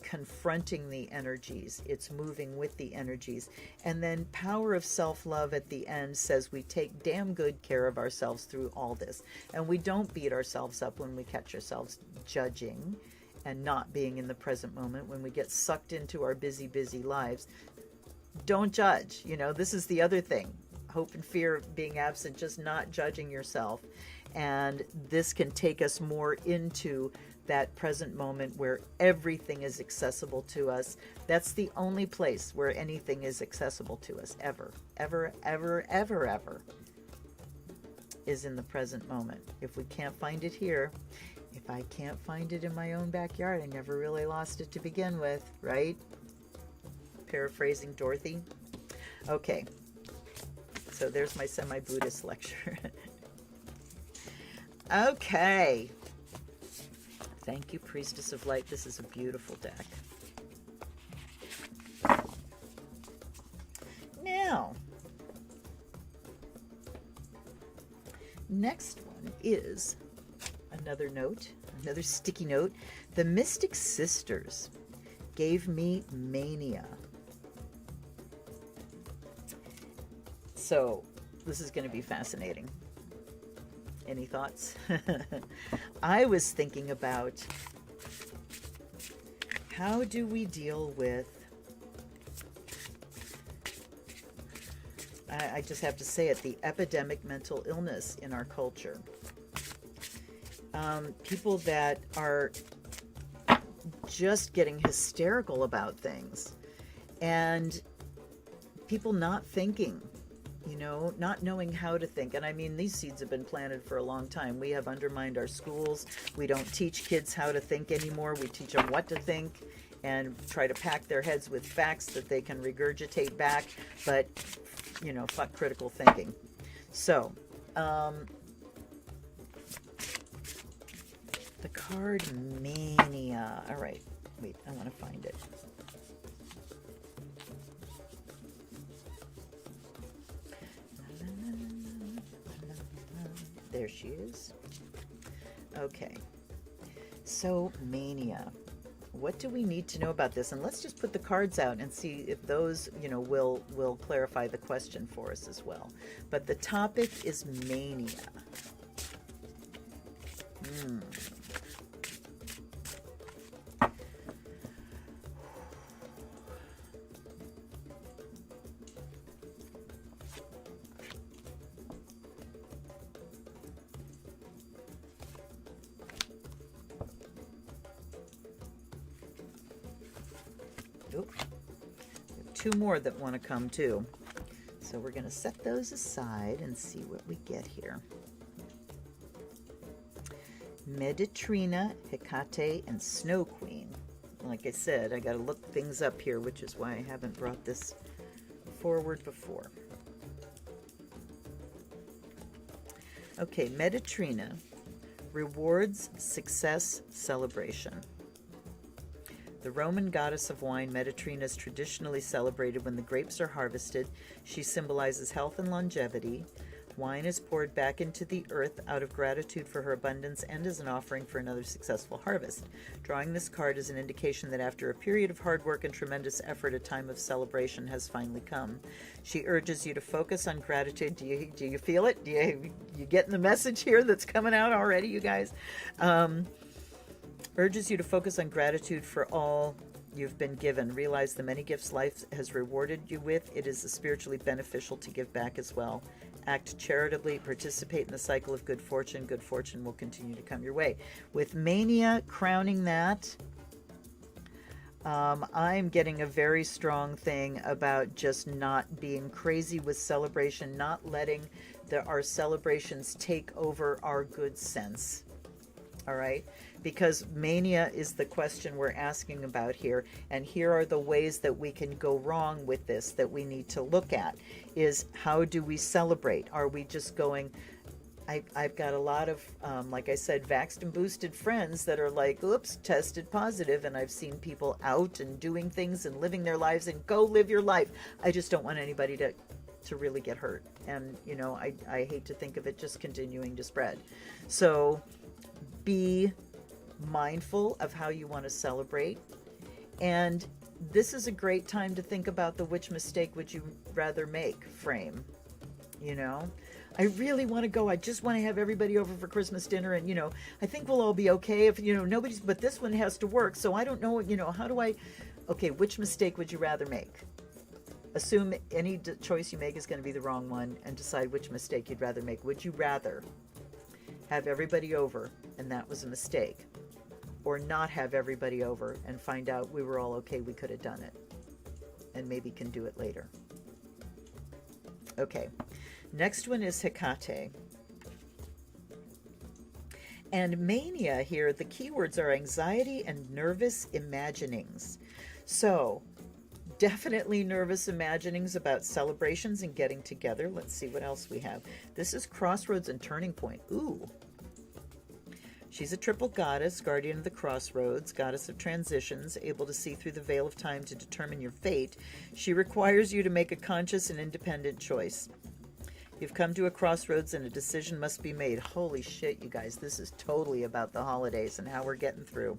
confronting the energies. It's moving with the energies. And then power of self-love at the end says we take damn good care of ourselves through all this. And we don't beat ourselves up when we catch ourselves judging and not being in the present moment, when we get sucked into our busy lives. Don't judge. You know, this is the other thing. Hope and fear of being absent, just not judging yourself. And this can take us more into that present moment where everything is accessible to us. That's the only place where anything is accessible to us, ever, is in the present moment. If we can't find it here, if I can't find it in my own backyard, I never really lost it to begin with, right? Paraphrasing Dorothy. Okay, so there's my semi-Buddhist lecture. Okay. Thank you, Priestess of Light. This is a beautiful deck. Now, next one is another note, another sticky note. The Mystic Sisters gave me Mania. So, this is going to be fascinating. Any thoughts? I was thinking about how do we deal with, I just have to say it, the epidemic mental illness in our culture. People that are just getting hysterical about things, and people not thinking, you know, not knowing how to think. And I mean, these seeds have been planted for a long time. We have undermined our schools. We don't teach kids how to think anymore. We teach them what to think and try to pack their heads with facts that they can regurgitate back. But, you know, fuck critical thinking. So, the card Mania. All right. Wait, I want to find it. There she is. Okay. So, Mania. What do we need to know about this? And let's just put the cards out and see if those, you know, will clarify the question for us as well. But the topic is Mania. Two more that want to come too. So we're going to set those aside and see what we get here. Mediterrina, Hikate, and Snow Queen. Like I said, I got to look things up here, which is why I haven't brought this forward before. Okay, Mediterina rewards success celebration. The Roman goddess of wine, Mediterina, is traditionally celebrated when the grapes are harvested. She symbolizes health and longevity. Wine is poured back into the earth out of gratitude for her abundance and as an offering for another successful harvest. Drawing this card is an indication that after a period of hard work and tremendous effort, a time of celebration has finally come. She urges you to focus on gratitude. Do you feel it? You getting the message here that's coming out already, you guys? Urges you to focus on gratitude for all you've been given. Realize the many gifts life has rewarded you with. It is spiritually beneficial to give back as well. Act charitably, participate in the cycle of good fortune. Good fortune will continue to come your way. With Mania crowning that, I'm getting a very strong thing about just not being crazy with celebration, not letting our celebrations take over our good sense. all right? Because mania is the question we're asking about here, and here are the ways that we can go wrong with this that we need to look at. Is how do we celebrate? Are we just going, I've got a lot of, like I said, vaxxed and boosted friends that are like, oops, tested positive, and I've seen people out and doing things and living their lives, and go live your life. I just don't want anybody to really get hurt. And, you know, I hate to think of it just continuing to spread. So be mindful of how you want to celebrate. And this is a great time to think about the which mistake would you rather make frame. You know, I really want to go. I just want to have everybody over for Christmas dinner. And, you know, I think we'll all be okay if, you know, nobody's, but this one has to work. So I don't know, you know, how do I, okay, which mistake would you rather make? Assume any choice you make is going to be the wrong one, and decide which mistake you'd rather make. Would you rather have everybody over and that was a mistake, or not have everybody over and find out we were all okay, we could have done it, and maybe can do it later? Okay, next one is Hikate. And mania here, the keywords are anxiety and nervous imaginings. So definitely nervous imaginings about celebrations and getting together. Let's see what else we have. This is Crossroads and Turning Point. Ooh. She's a triple goddess, guardian of the crossroads, goddess of transitions, able to see through the veil of time to determine your fate. She requires you to make a conscious and independent choice. You've come to a crossroads and a decision must be made. Holy shit, you guys. This is totally about the holidays and how we're getting through.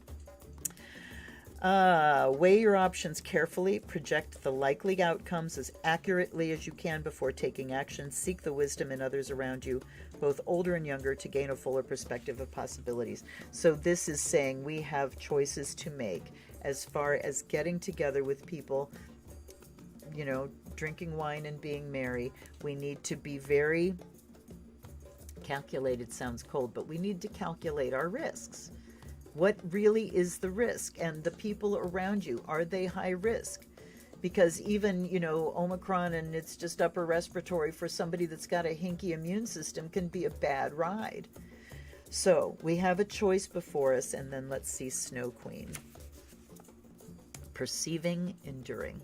Weigh your options carefully. Project the likely outcomes as accurately as you can before taking action. Seek the wisdom in others around you, both older and younger, to gain a fuller perspective of possibilities. So this is saying we have choices to make as far as getting together with people, you know, drinking wine and being merry. We need to be very calculated. Sounds cold, but we need to calculate our risks. What really is the risk? And the people around you, are they high risk? Because even, you know, Omicron and it's just upper respiratory for somebody that's got a hinky immune system can be a bad ride. So we have a choice before us. And then let's see Snow Queen. Perceiving, enduring.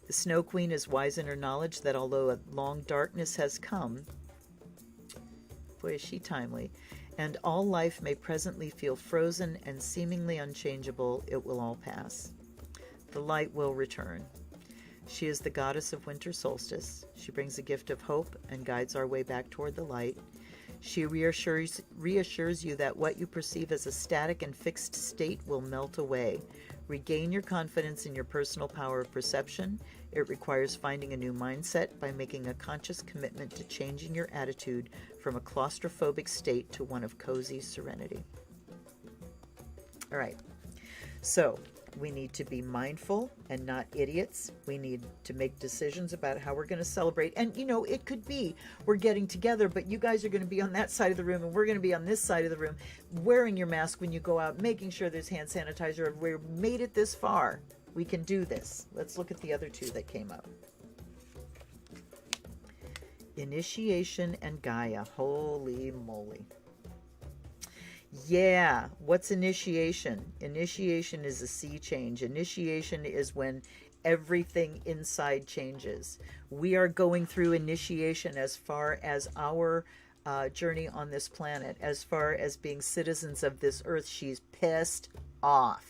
The Snow Queen is wise in her knowledge that although a long darkness has come, boy, is she timely, and all life may presently feel frozen and seemingly unchangeable, it will all pass. The light will return. She is the goddess of winter solstice. She brings a gift of hope and guides our way back toward the light. She reassures you that what you perceive as a static and fixed state will melt away. Regain your confidence in your personal power of perception. It requires finding a new mindset by making a conscious commitment to changing your attitude from a claustrophobic state to one of cozy serenity. All right, so we need to be mindful and not idiots. We need to make decisions about how we're going to celebrate. And, you know, it could be we're getting together, but you guys are going to be on that side of the room and we're going to be on this side of the room, wearing your mask when you go out, making sure there's hand sanitizer. We've made it this far. We can do this. Let's look at the other two that came up. Initiation and Gaia. Holy moly. Yeah, what's initiation? Initiation is a sea change. Initiation is when everything inside changes. We are going through initiation as far as our journey on this planet, as far as being citizens of this earth. She's pissed off.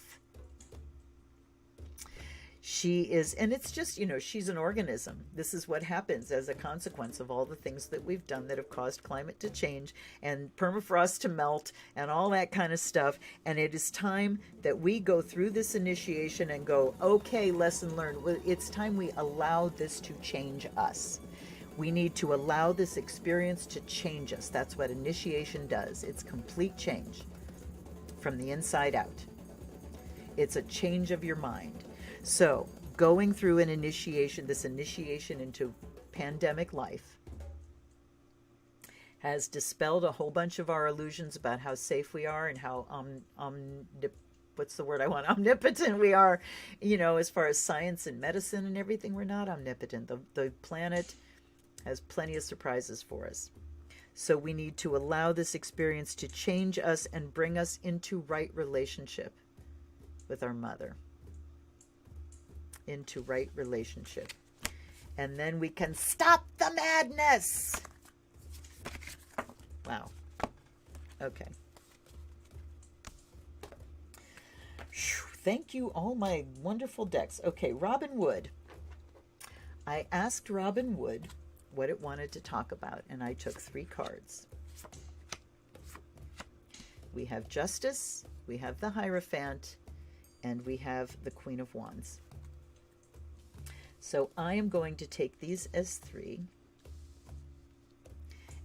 She is, and it's just, you know, she's an organism. This is what happens as a consequence of all the things that we've done that have caused climate to change and permafrost to melt and all that kind of stuff. And it is time that we go through this initiation and go, okay, lesson learned. It's time we allow this to change us. We need to allow this experience to change us. That's what initiation does. It's complete change from the inside out. It's a change of your mind. So going through an initiation, this initiation into pandemic life, has dispelled a whole bunch of our illusions about how safe we are and how omnipotent we are, you know, as far as science and medicine and everything. We're not omnipotent. The planet has plenty of surprises for us. So we need to allow this experience to change us and bring us into right relationship with our mother. Into right relationship. And then we can stop the madness. Wow. Okay. Thank you, all my wonderful decks. Okay, Robin Wood. I asked Robin Wood what it wanted to talk about, and I took 3 cards. We have Justice, we have the Hierophant, and we have the Queen of Wands. So I am going to take these as 3,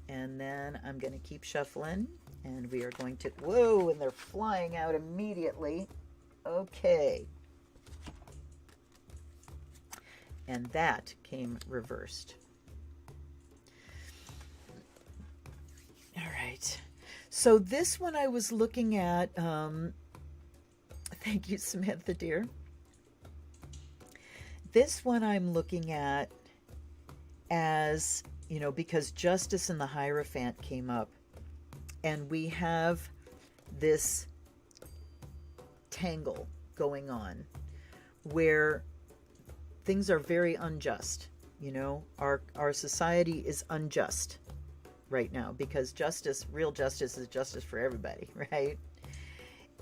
and then I'm going to keep shuffling, and we are going to, whoa, and they're flying out immediately. Okay. And that came reversed. All right. So this one I was looking at, thank you, Samantha, dear. This one I'm looking at as, you know, because Justice and the Hierophant came up, and we have this tangle going on where things are very unjust. You know, our society is unjust right now because justice, real justice, is justice for everybody, right?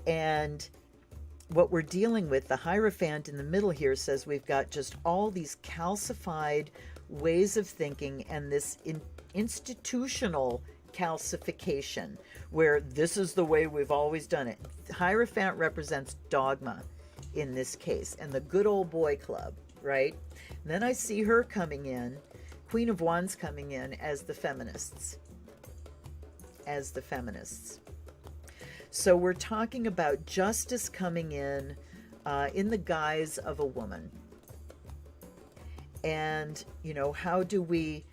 And what we're dealing with, the Hierophant in the middle here says we've got just all these calcified ways of thinking and this institutional calcification where this is the way we've always done it. Hierophant represents dogma in this case and the good old boy club, right? And then I see her coming in, Queen of Wands coming in as the feminists. As the feminists. So we're talking about Justice coming in the guise of a woman. And, you know, how do we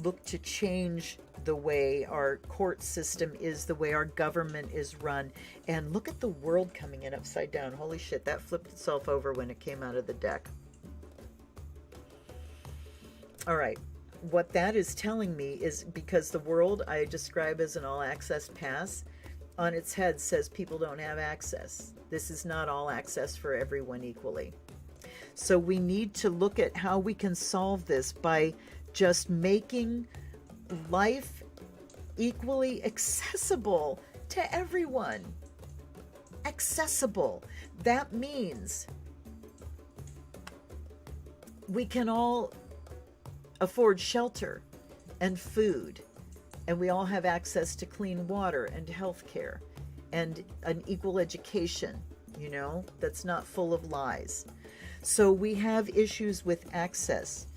look to change the way our court system is, the way our government is run? And look at the world coming in upside down. Holy shit, that flipped itself over when it came out of the deck. All right. What that is telling me is because the world I describe as an all-access pass on its head says people don't have access. This is not all access for everyone equally. So we need to look at how we can solve this by just making life equally accessible to everyone. Accessible. That means we can all afford shelter and food, and we all have access to clean water and health care and an equal education, you know, that's not full of lies. So we have issues with access.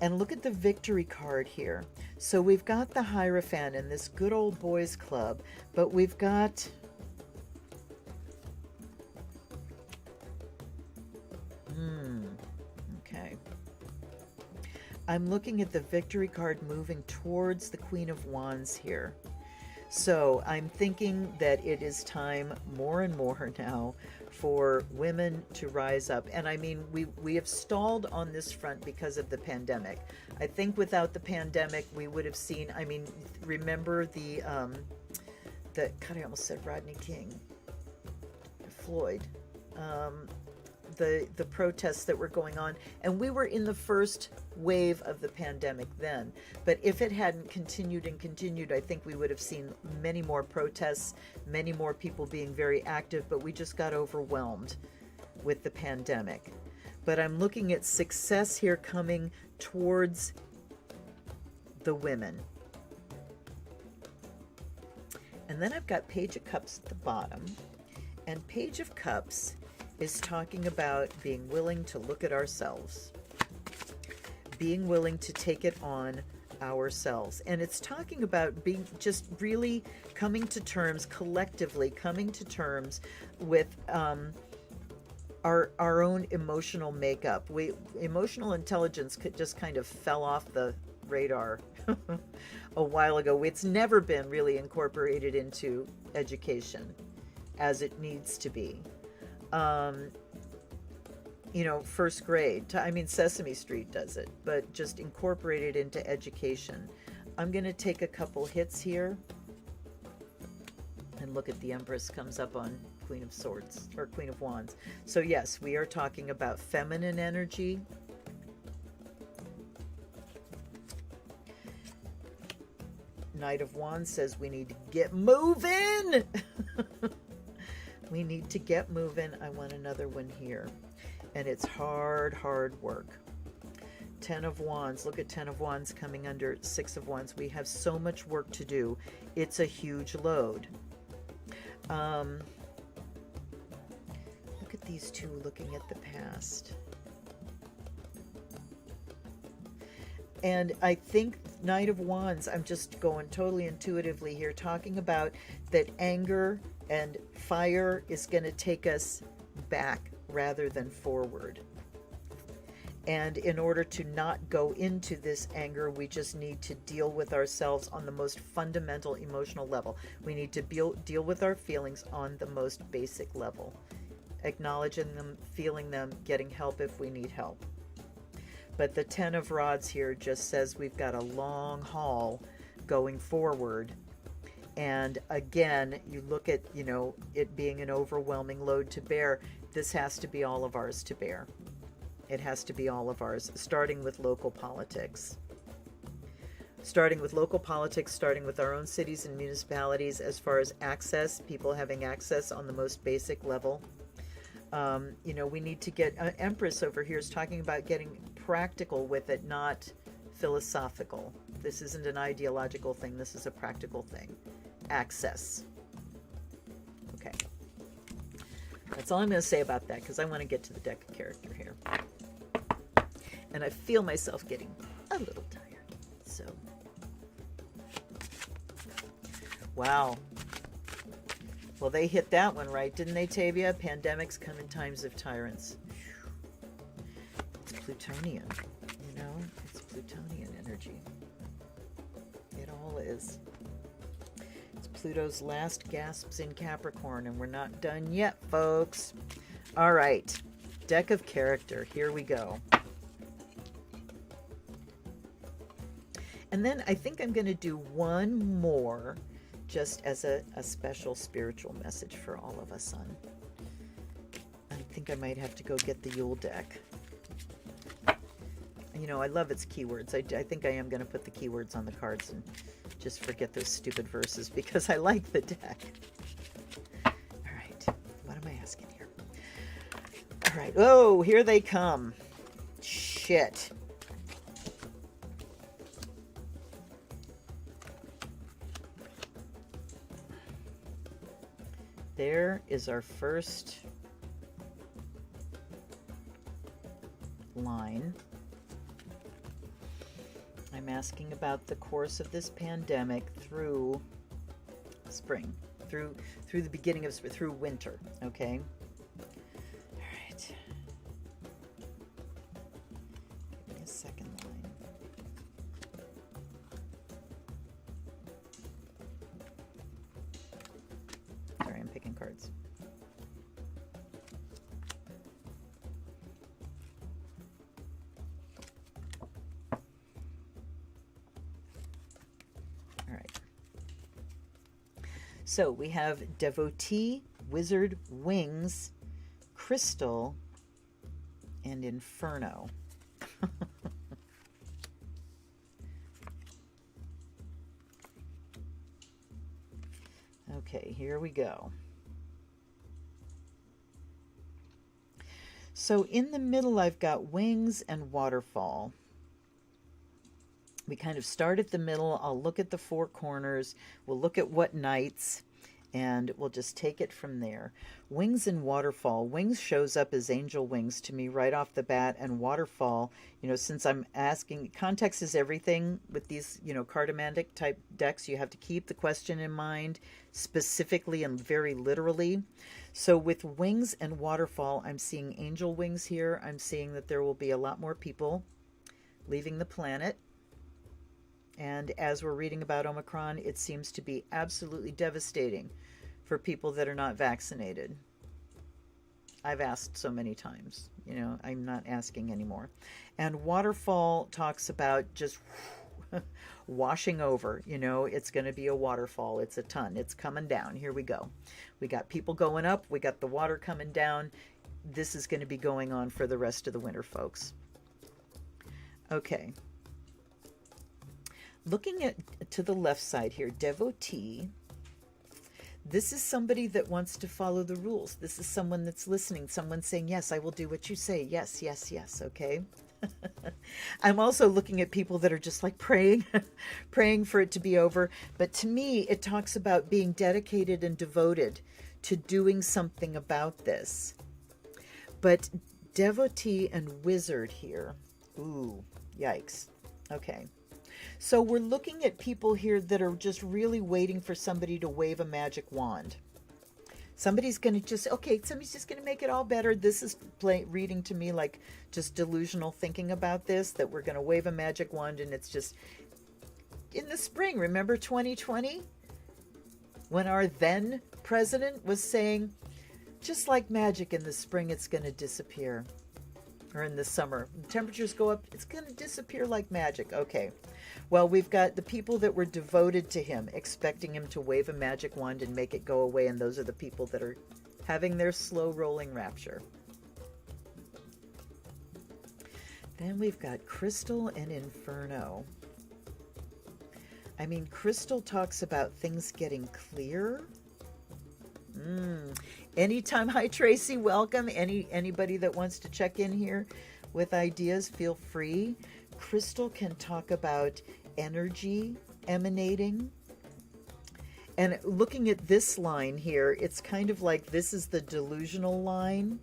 And look at the victory card here. So we've got the Hierophant in this good old boys club, but we've got okay. I'm looking at the victory card moving towards the Queen of Wands here. So I'm thinking that it is time more and more now for women to rise up. And I mean, we have stalled on this front because of the pandemic. I think without the pandemic, we would have seen, I mean, remember God, I almost said Rodney King, Floyd, the protests that were going on, and we were in the first wave of the pandemic then. But if it hadn't continued and continued, I think we would have seen many more protests, many more people being very active, but we just got overwhelmed with the pandemic. But I'm looking at success here coming towards the women. And then I've got Page of Cups at the bottom, and Page of Cups is talking about being willing to look at ourselves, being willing to take it on ourselves. And it's talking about being just really coming to terms, collectively coming to terms with our own emotional makeup. Emotional intelligence just kind of fell off the radar a while ago. It's never been really incorporated into education as it needs to be. You know, first grade. I mean, Sesame Street does it, but just incorporate it into education. I'm going to take a couple hits here. And look at the Empress comes up on Queen of Swords, or Queen of Wands. So yes, we are talking about feminine energy. Knight of Wands says we need to get moving. We need to get moving. I want another one here. And it's hard, hard work. 10 of Wands. Look at 10 of Wands coming under 6 of Wands. We have so much work to do. It's a huge load. Look at these two looking at the past. And I think Knight of Wands, I'm just going totally intuitively here, talking about that anger and fire is going to take us back rather than forward. And in order to not go into this anger, we just need to deal with ourselves on the most fundamental emotional level. We need to deal with our feelings on the most basic level. Acknowledging them, feeling them, getting help if we need help. But the 10 of Rods here just says we've got a long haul going forward. And again, you look at, you know, it being an overwhelming load to bear. This has to be all of ours to bear. It has to be all of ours, starting with local politics. Starting with local politics, starting with our own cities and municipalities as far as access, people having access on the most basic level. You know, we need to get, Empress over here is talking about getting practical with it, not philosophical. This isn't an ideological thing. This is a practical thing. Access. Okay. That's all I'm going to say about that because I want to get to the deck of character here. And I feel myself getting a little tired. So, wow. Well, they hit that one right, didn't they, Tavia? Pandemics come in times of tyrants. It's Plutonian, you know? It's Plutonian energy. It all is. It's Pluto's last gasps in Capricorn, and we're not done yet, folks. All right. Deck of character. Here we go. And then I think I'm going to do one more just as a special spiritual message for all of us on. I think I might have to go get the Yule deck. You know, I love its keywords. I think I am going to put the keywords on the cards and just forget those stupid verses because I like the deck. All right. What am I asking here? All right. Oh, here they come. Shit. There is our first line. I'm asking about the course of this pandemic through spring, through the beginning of spring, through winter, okay? All right. Give me a second line. Sorry, I'm picking cards. All right. So we have Devotee, Wizard, Wings, Crystal, and Inferno. Okay, here we go. So in the middle, I've got Wings and Waterfall. We kind of start at the middle. I'll look at the four corners. We'll look at what nights, and we'll just take it from there. Wings and Waterfall. Wings shows up as angel wings to me right off the bat, and Waterfall, you know, since I'm asking, context is everything with these, you know, cartomantic type decks. You have to keep the question in mind specifically and very literally. So with Wings and Waterfall, I'm seeing angel wings here. I'm seeing that there will be a lot more people leaving the planet. And as we're reading about Omicron, it seems to be absolutely devastating for people that are not vaccinated. I've asked so many times, you know, I'm not asking anymore. And Waterfall talks about just Washing over, you know, it's going to be a waterfall. It's a ton. It's coming down. Here we go. We got people going up. We got the water coming down. This is going to be going on for the rest of the winter, folks. Okay. Looking at to the left side here, devotee. This is somebody that wants to follow the rules. This is someone that's listening. Someone saying, yes, I will do what you say. Yes, yes, yes. Okay. I'm also looking at people that are just like praying, praying for it to be over. But to me, it talks about being dedicated and devoted to doing something about this. But devotee and wizard here. Ooh, yikes. Okay. So we're looking at people here that are just really waiting for somebody to wave a magic wand. Somebody's going to just, okay, somebody's just going to make it all better. This is reading to me like just delusional thinking about this, that we're going to wave a magic wand and it's just in the spring. Remember 2020? When our then president was saying, just like magic in the spring, it's going to disappear. Or in the summer. When temperatures go up, it's going to disappear like magic. Okay. Well, we've got the people that were devoted to him, expecting him to wave a magic wand and make it go away, and those are the people that are having their slow rolling rapture. Then we've got Crystal and Inferno. I mean, Crystal talks about things getting clear. Anytime. Hi, Tracy. Welcome. Anybody that wants to check in here with ideas, feel free. Crystal can talk about energy emanating. And looking at this line here, it's kind of like this is the delusional line.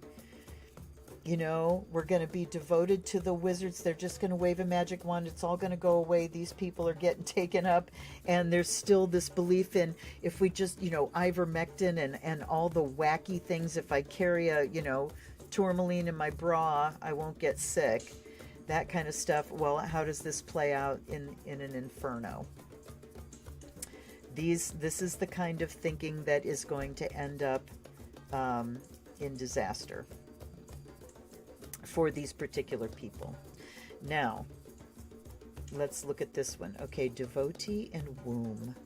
You know, we're going to be devoted to the wizards. They're just going to wave a magic wand. It's all going to go away. These people are getting taken up. And there's still this belief in if we just, you know, ivermectin and all the wacky things. If I carry a, you know, tourmaline in my bra, I won't get sick. That kind of stuff. Well, how does this play out in an inferno? This is the kind of thinking that is going to end up in disaster for these particular people. Now, let's look at this one. Okay, devotee and womb.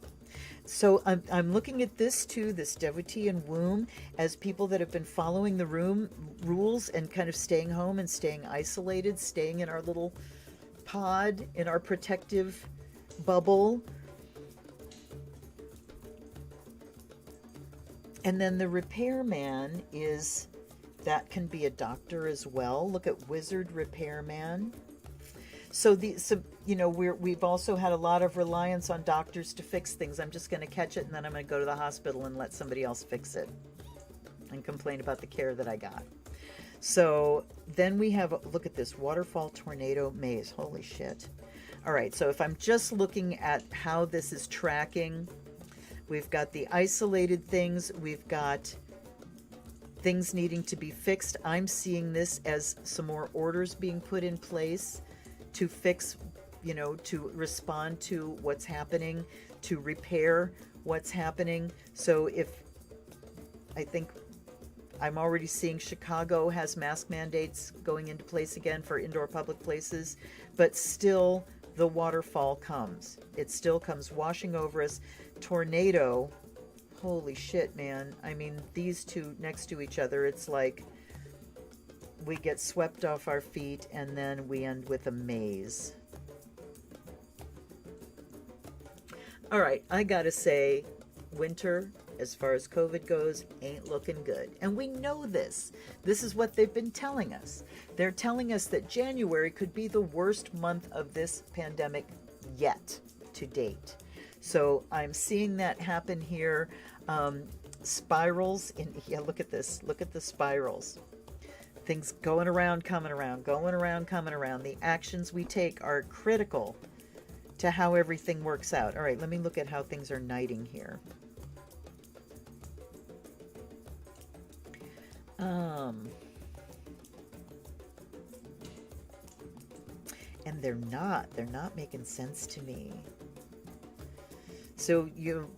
So I'm looking at this too, this devotee and womb, as people that have been following the rules and kind of staying home and staying isolated, staying in our little pod, in our protective bubble. And then the repairman is, that can be a doctor as well. Look at wizard repairman. So you know, we've also had a lot of reliance on doctors to fix things. I'm just going to catch it and then I'm going to go to the hospital and let somebody else fix it and complain about the care that I got. So then we have, look at this, waterfall, tornado, maze. Holy shit. All right, so if I'm just looking at how this is tracking, we've got the isolated things, we've got things needing to be fixed. I'm seeing this as some more orders being put in place to fix, you know, to respond to what's happening, to repair what's happening. So I think I'm already seeing Chicago has mask mandates going into place again for indoor public places, but still the waterfall comes. It still comes washing over us. Tornado, holy shit, man. I mean, these two next to each other, it's like we get swept off our feet and then we end with a maze. All right, I gotta say, winter, as far as COVID goes, ain't looking good. And we know this. This is what they've been telling us. They're telling us that January could be the worst month of this pandemic yet to date. So I'm seeing that happen here. Spirals, yeah, look at this. Look at the spirals. Things going around, coming around, going around, coming around. The actions we take are critical to how everything works out. All right, let me look at how things are knighting here. And they're not making sense to me. So you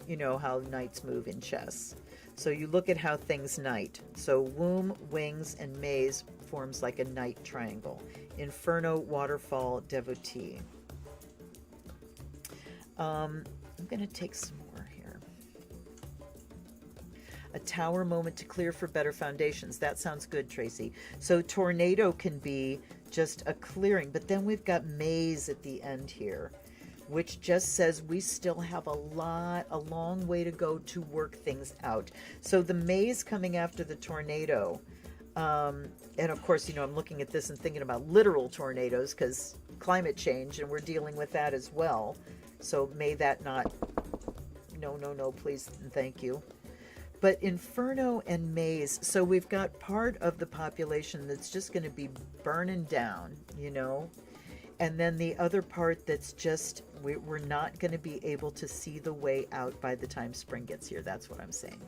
know how knights move in chess. So you look at how things knight. So womb, wings, and maze forms like a knight triangle. Inferno, waterfall, devotee. I'm going to take some more here. A tower moment to clear for better foundations. That sounds good, Tracy. So tornado can be just a clearing, but then we've got maze at the end here, which just says we still have a long way to go to work things out. So the maze coming after the tornado, and of course, you know, I'm looking at this and thinking about literal tornadoes because climate change, and we're dealing with that as well. So may that not, no, please and thank you. But Inferno and Maze, so we've got part of the population that's just going to be burning down, you know, and then the other part that's just, we're not going to be able to see the way out by the time spring gets here. That's what I'm saying.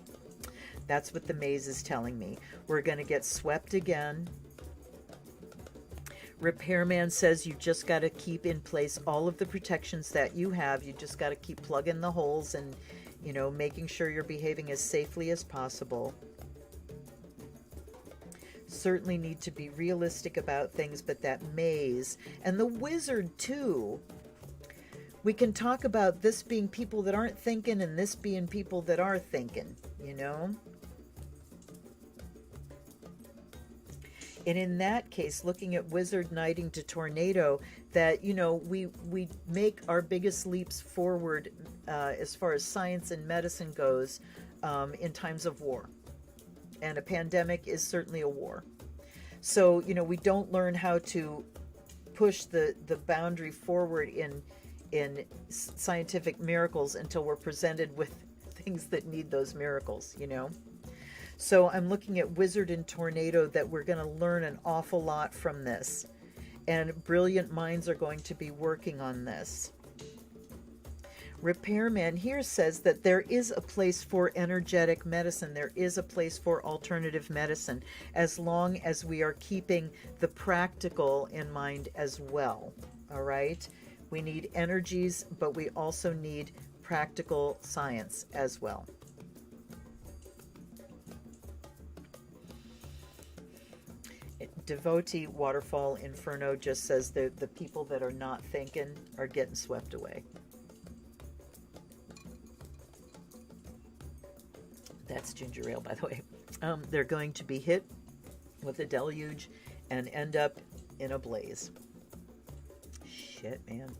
That's what the Maze is telling me. We're going to get swept again. Repairman says you just got to keep in place all of the protections that you have. You just got to keep plugging the holes and, you know, making sure you're behaving as safely as possible. Certainly need to be realistic about things, but that maze and the wizard too. We can talk about this being people that aren't thinking and this being people that are thinking, you know. And in that case, looking at Wizard Knighting to Tornado, that, you know, we make our biggest leaps forward as far as science and medicine goes in times of war. And a pandemic is certainly a war. So, you know, we don't learn how to push the boundary forward in scientific miracles until we're presented with things that need those miracles, you know. So I'm looking at Wizard and Tornado, that we're going to learn an awful lot from this. And brilliant minds are going to be working on this. Repairman here says that there is a place for energetic medicine. There is a place for alternative medicine, as long as we are keeping the practical in mind as well. All right? We need energies, but we also need practical science as well. Devotee Waterfall Inferno just says the people that are not thinking are getting swept away. That's ginger ale, by the way. They're going to be hit with a deluge and end up in a blaze. Shit, man.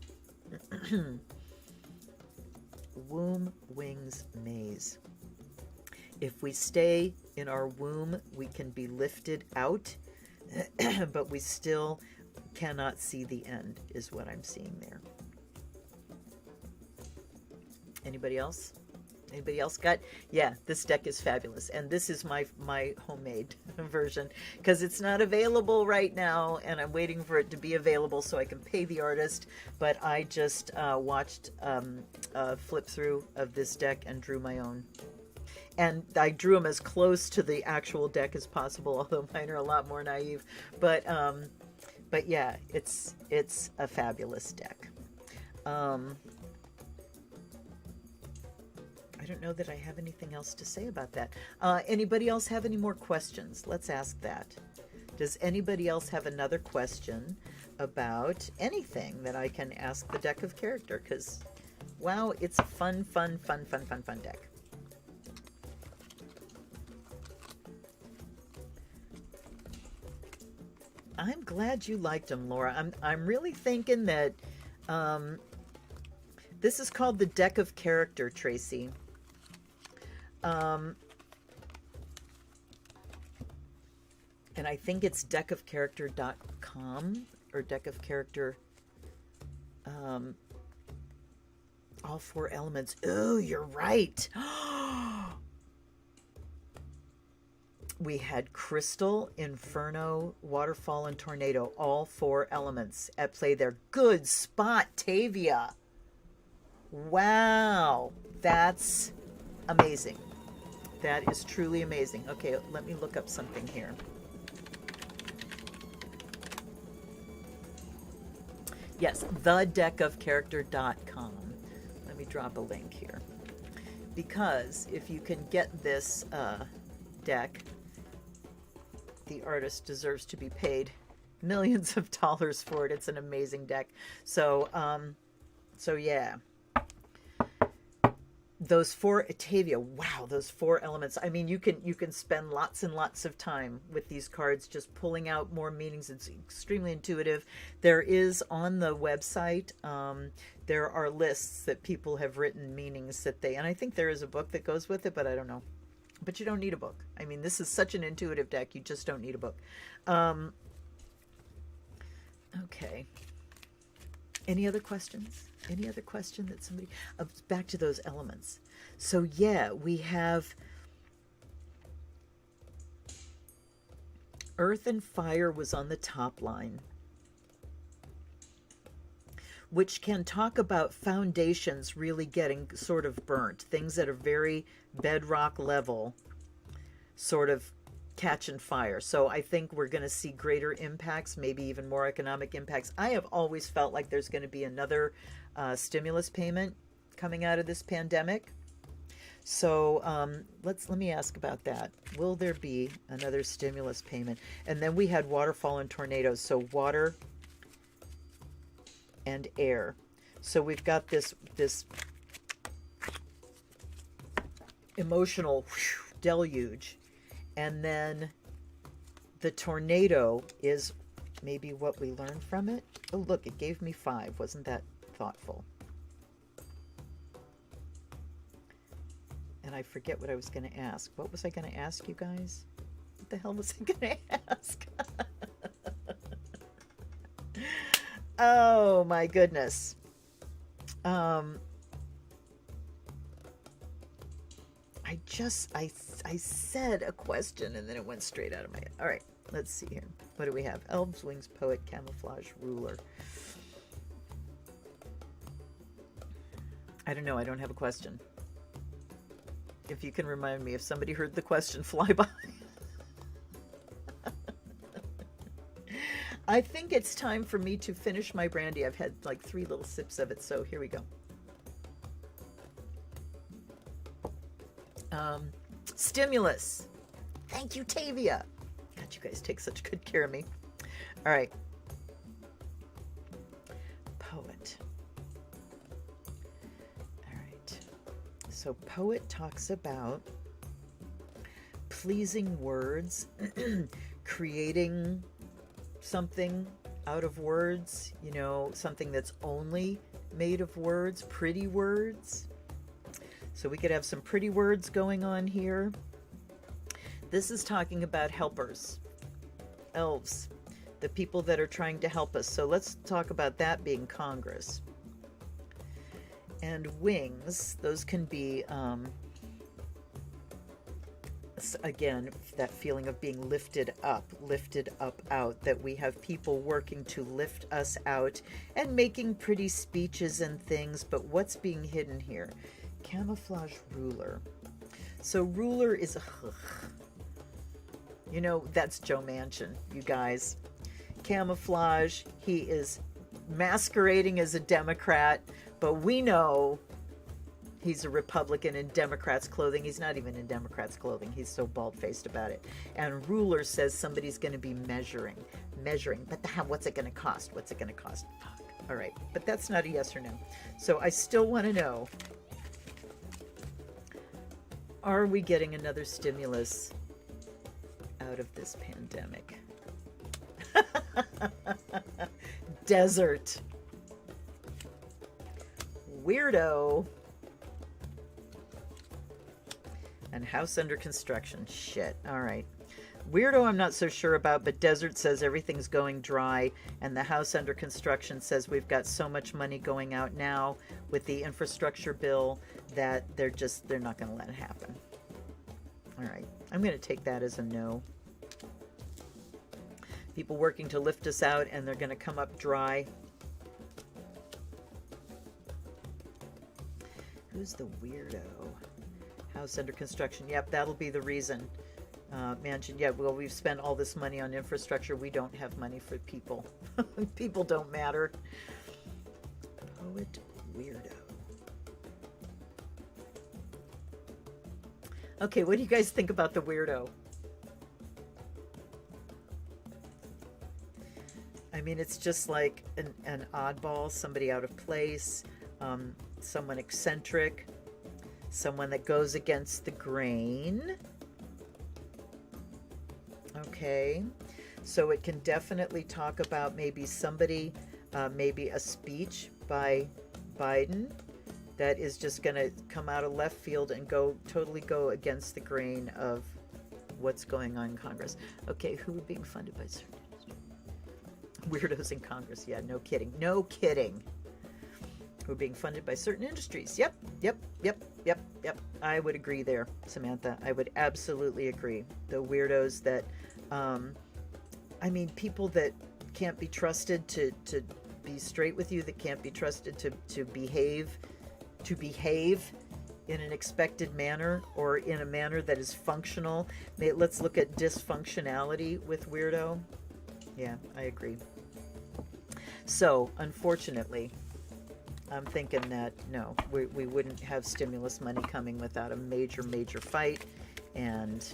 Womb Wings Maze. If we stay in our womb, we can be lifted out, but we still cannot see the end, is what I'm seeing there. Anybody else? Anybody else got? Yeah, this deck is fabulous, and this is my homemade version because it's not available right now, and I'm waiting for it to be available so I can pay the artist. But I just watched a flip through of this deck and drew my own. And I drew them as close to the actual deck as possible, although mine are a lot more naive. But yeah, it's a fabulous deck. I don't know that I have anything else to say about that. Anybody else have any more questions? Let's ask that. Does anybody else have another question about anything that I can ask the deck of character? Because, wow, it's a fun deck. I'm glad you liked them, Laura. I'm really thinking that this is called the deck of character, Tracy. And I think it's deckofcharacter.com or deckofcharacter. All four elements. Oh, you're right. We had Crystal, Inferno, Waterfall, and Tornado. All four elements at play there. Good spot, Tavia. Wow. That's amazing. That is truly amazing. Okay, let me look up something here. Yes, thedeckofcharacter.com. Let me drop a link here. Because if you can get this deck, the artist deserves to be paid millions of dollars for it. It's an amazing deck. So yeah. those four, Tavia, wow, those four elements. I mean, you can spend lots and lots of time with these cards just pulling out more meanings. It's extremely intuitive. There is on the website, there are lists that people have written meanings that they, and I think there is a book that goes with it, but I don't know. But you don't need a book. I mean, this is such an intuitive deck, you just don't need a book. Okay. Any other questions? Any other question that somebody... back to those elements. So yeah, we have earth and fire was on the top line, which can talk about foundations really getting sort of burnt. Things that are very bedrock level sort of catching fire. So I think we're going to see greater impacts, maybe even more economic impacts. I have always felt like there's going to be another stimulus payment coming out of this pandemic. So let me ask about that. Will there be another stimulus payment? And then we had waterfall and tornadoes. So water and air. So we've got this emotional deluge. And then the tornado is maybe what we learned from it. Oh, look, it gave me 5. Wasn't that thoughtful? And I forget what I was going to ask. What was I going to ask you guys? What the hell was I going to ask? Oh, my goodness. I said a question and then it went straight out of my head. All right, let's see here. What do we have? Elves, wings, poet, camouflage, ruler. I don't know. I don't have a question. If you can remind me, if somebody heard the question fly by. I think it's time for me to finish my brandy. I've had like 3 little sips of it, so here we go. Stimulus. Thank you, Tavia. God, you guys take such good care of me. All right. Poet. All right. So poet talks about pleasing words, creating something out of words, you know, something that's only made of words, pretty words. So we could have some pretty words going on here. This is talking about helpers, elves, the people that are trying to help us. So let's talk about that being Congress. And wings, those can be, again, that feeling of being lifted up, out, that we have people working to lift us out and making pretty speeches and things. But what's being hidden here? Camouflage, ruler. So ruler is, you know, that's Joe Manchin, you guys. Camouflage, he is masquerading as a Democrat, but we know he's a Republican in Democrats' clothing. He's not even in Democrats' clothing. He's so bald-faced about it. And ruler says somebody's going to be measuring. But what's it going to cost? What's it going to cost? Fuck. All right, but that's not a yes or no. So I still want to know, are we getting another stimulus out of this pandemic? Desert. Weirdo. And house under construction. Shit. All right. Weirdo I'm not so sure about, but desert says everything's going dry, and the house under construction says we've got so much money going out now with the infrastructure bill that they're not going to let it happen. All right. I'm going to take that as a no. People working to lift us out, and they're going to come up dry. Who's the weirdo? House under construction. Yep, that'll be the reason. Mansion. Yeah, well, we've spent all this money on infrastructure. We don't have money for people. People don't matter. Poet weirdo. Okay, what do you guys think about the weirdo? I mean, it's just like an oddball, somebody out of place, someone eccentric, someone that goes against the grain. Okay, so it can definitely talk about maybe somebody, maybe a speech by Biden that is just going to come out of left field and totally go against the grain of what's going on in Congress. Okay, who are being funded by certain weirdos in Congress? Yeah, no kidding. No kidding. Who are being funded by certain industries. Yep. I would agree there, Samantha. I would absolutely agree. The weirdos that, I mean, people that can't be trusted to be straight with you, that can't be trusted to behave in an expected manner or in a manner that is functional. Let's look at dysfunctionality with weirdo. Yeah, I agree. So, unfortunately, I'm thinking that, no, we wouldn't have stimulus money coming without a major, major fight and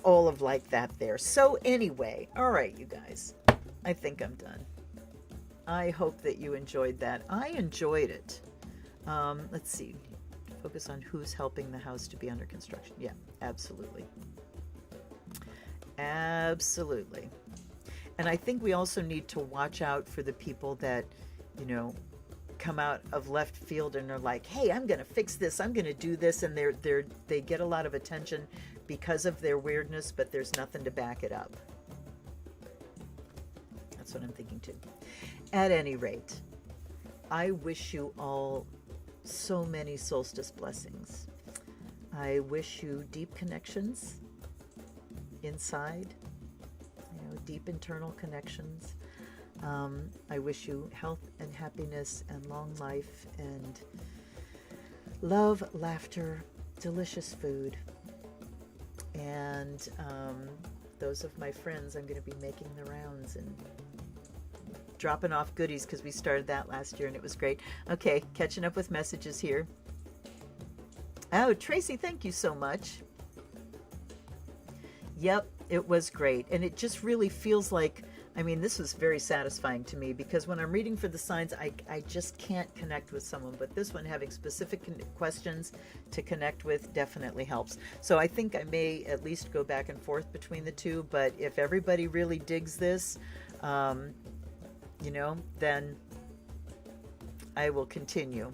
all of like that there. So anyway, all right, you guys, I think I'm done. I hope that you enjoyed that. I enjoyed it. Let's see. Focus on who's helping the house to be under construction. Yeah, absolutely. Absolutely. And I think we also need to watch out for the people that, you know, come out of left field and are like, hey, I'm going to fix this. I'm going to do this. And they get a lot of attention because of their weirdness, but there's nothing to back it up. That's what I'm thinking too. At any rate, I wish you all so many solstice blessings. I wish you deep connections inside, deep internal connections. I wish you health and happiness and long life and love, laughter, delicious food. And those of my friends, I'm going to be making the rounds and dropping off goodies because we started that last year and it was great. Okay, catching up with messages here. Oh, Tracy, thank you so much. Yep, it was great. And it just really feels like, I mean, this was very satisfying to me because when I'm reading for the signs, I just can't connect with someone. But this one, having specific questions to connect with definitely helps. So I think I may at least go back and forth between the two. But if everybody really digs this, then I will continue.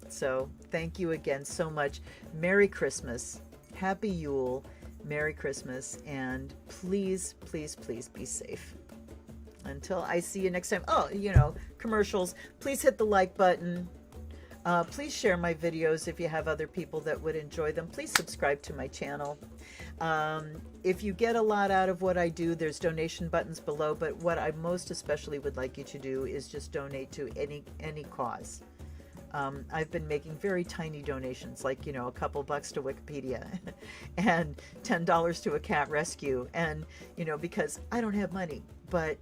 So thank you again so much. Merry Christmas. Happy Yule. Merry Christmas. And please, please, please be safe. Until I see you next time. Oh, commercials. Please hit the like button. Please share my videos if you have other people that would enjoy them. Please subscribe to my channel. If you get a lot out of what I do, there's donation buttons below. But what I most especially would like you to do is just donate to any cause. I've been making very tiny donations, like, a couple bucks to Wikipedia and $10 to a cat rescue. And, because I don't have money, but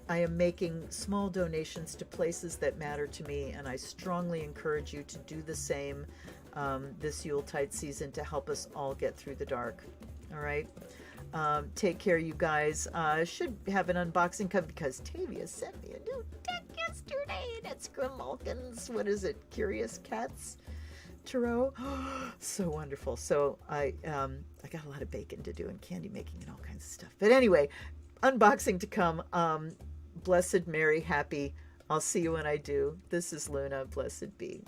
I am making small donations to places that matter to me. And I strongly encourage you to do the same this Yuletide season to help us all get through the dark. All right. Take care, you guys. Should have an unboxing come because Tavia sent me a new deck yesterday. That's Grimalkin's, what is it? Curious Cats Tarot. So wonderful. So I got a lot of bacon to do and candy making and all kinds of stuff. But anyway, unboxing to come. Blessed, merry, happy. I'll see you when I do. This is Luna. Blessed be.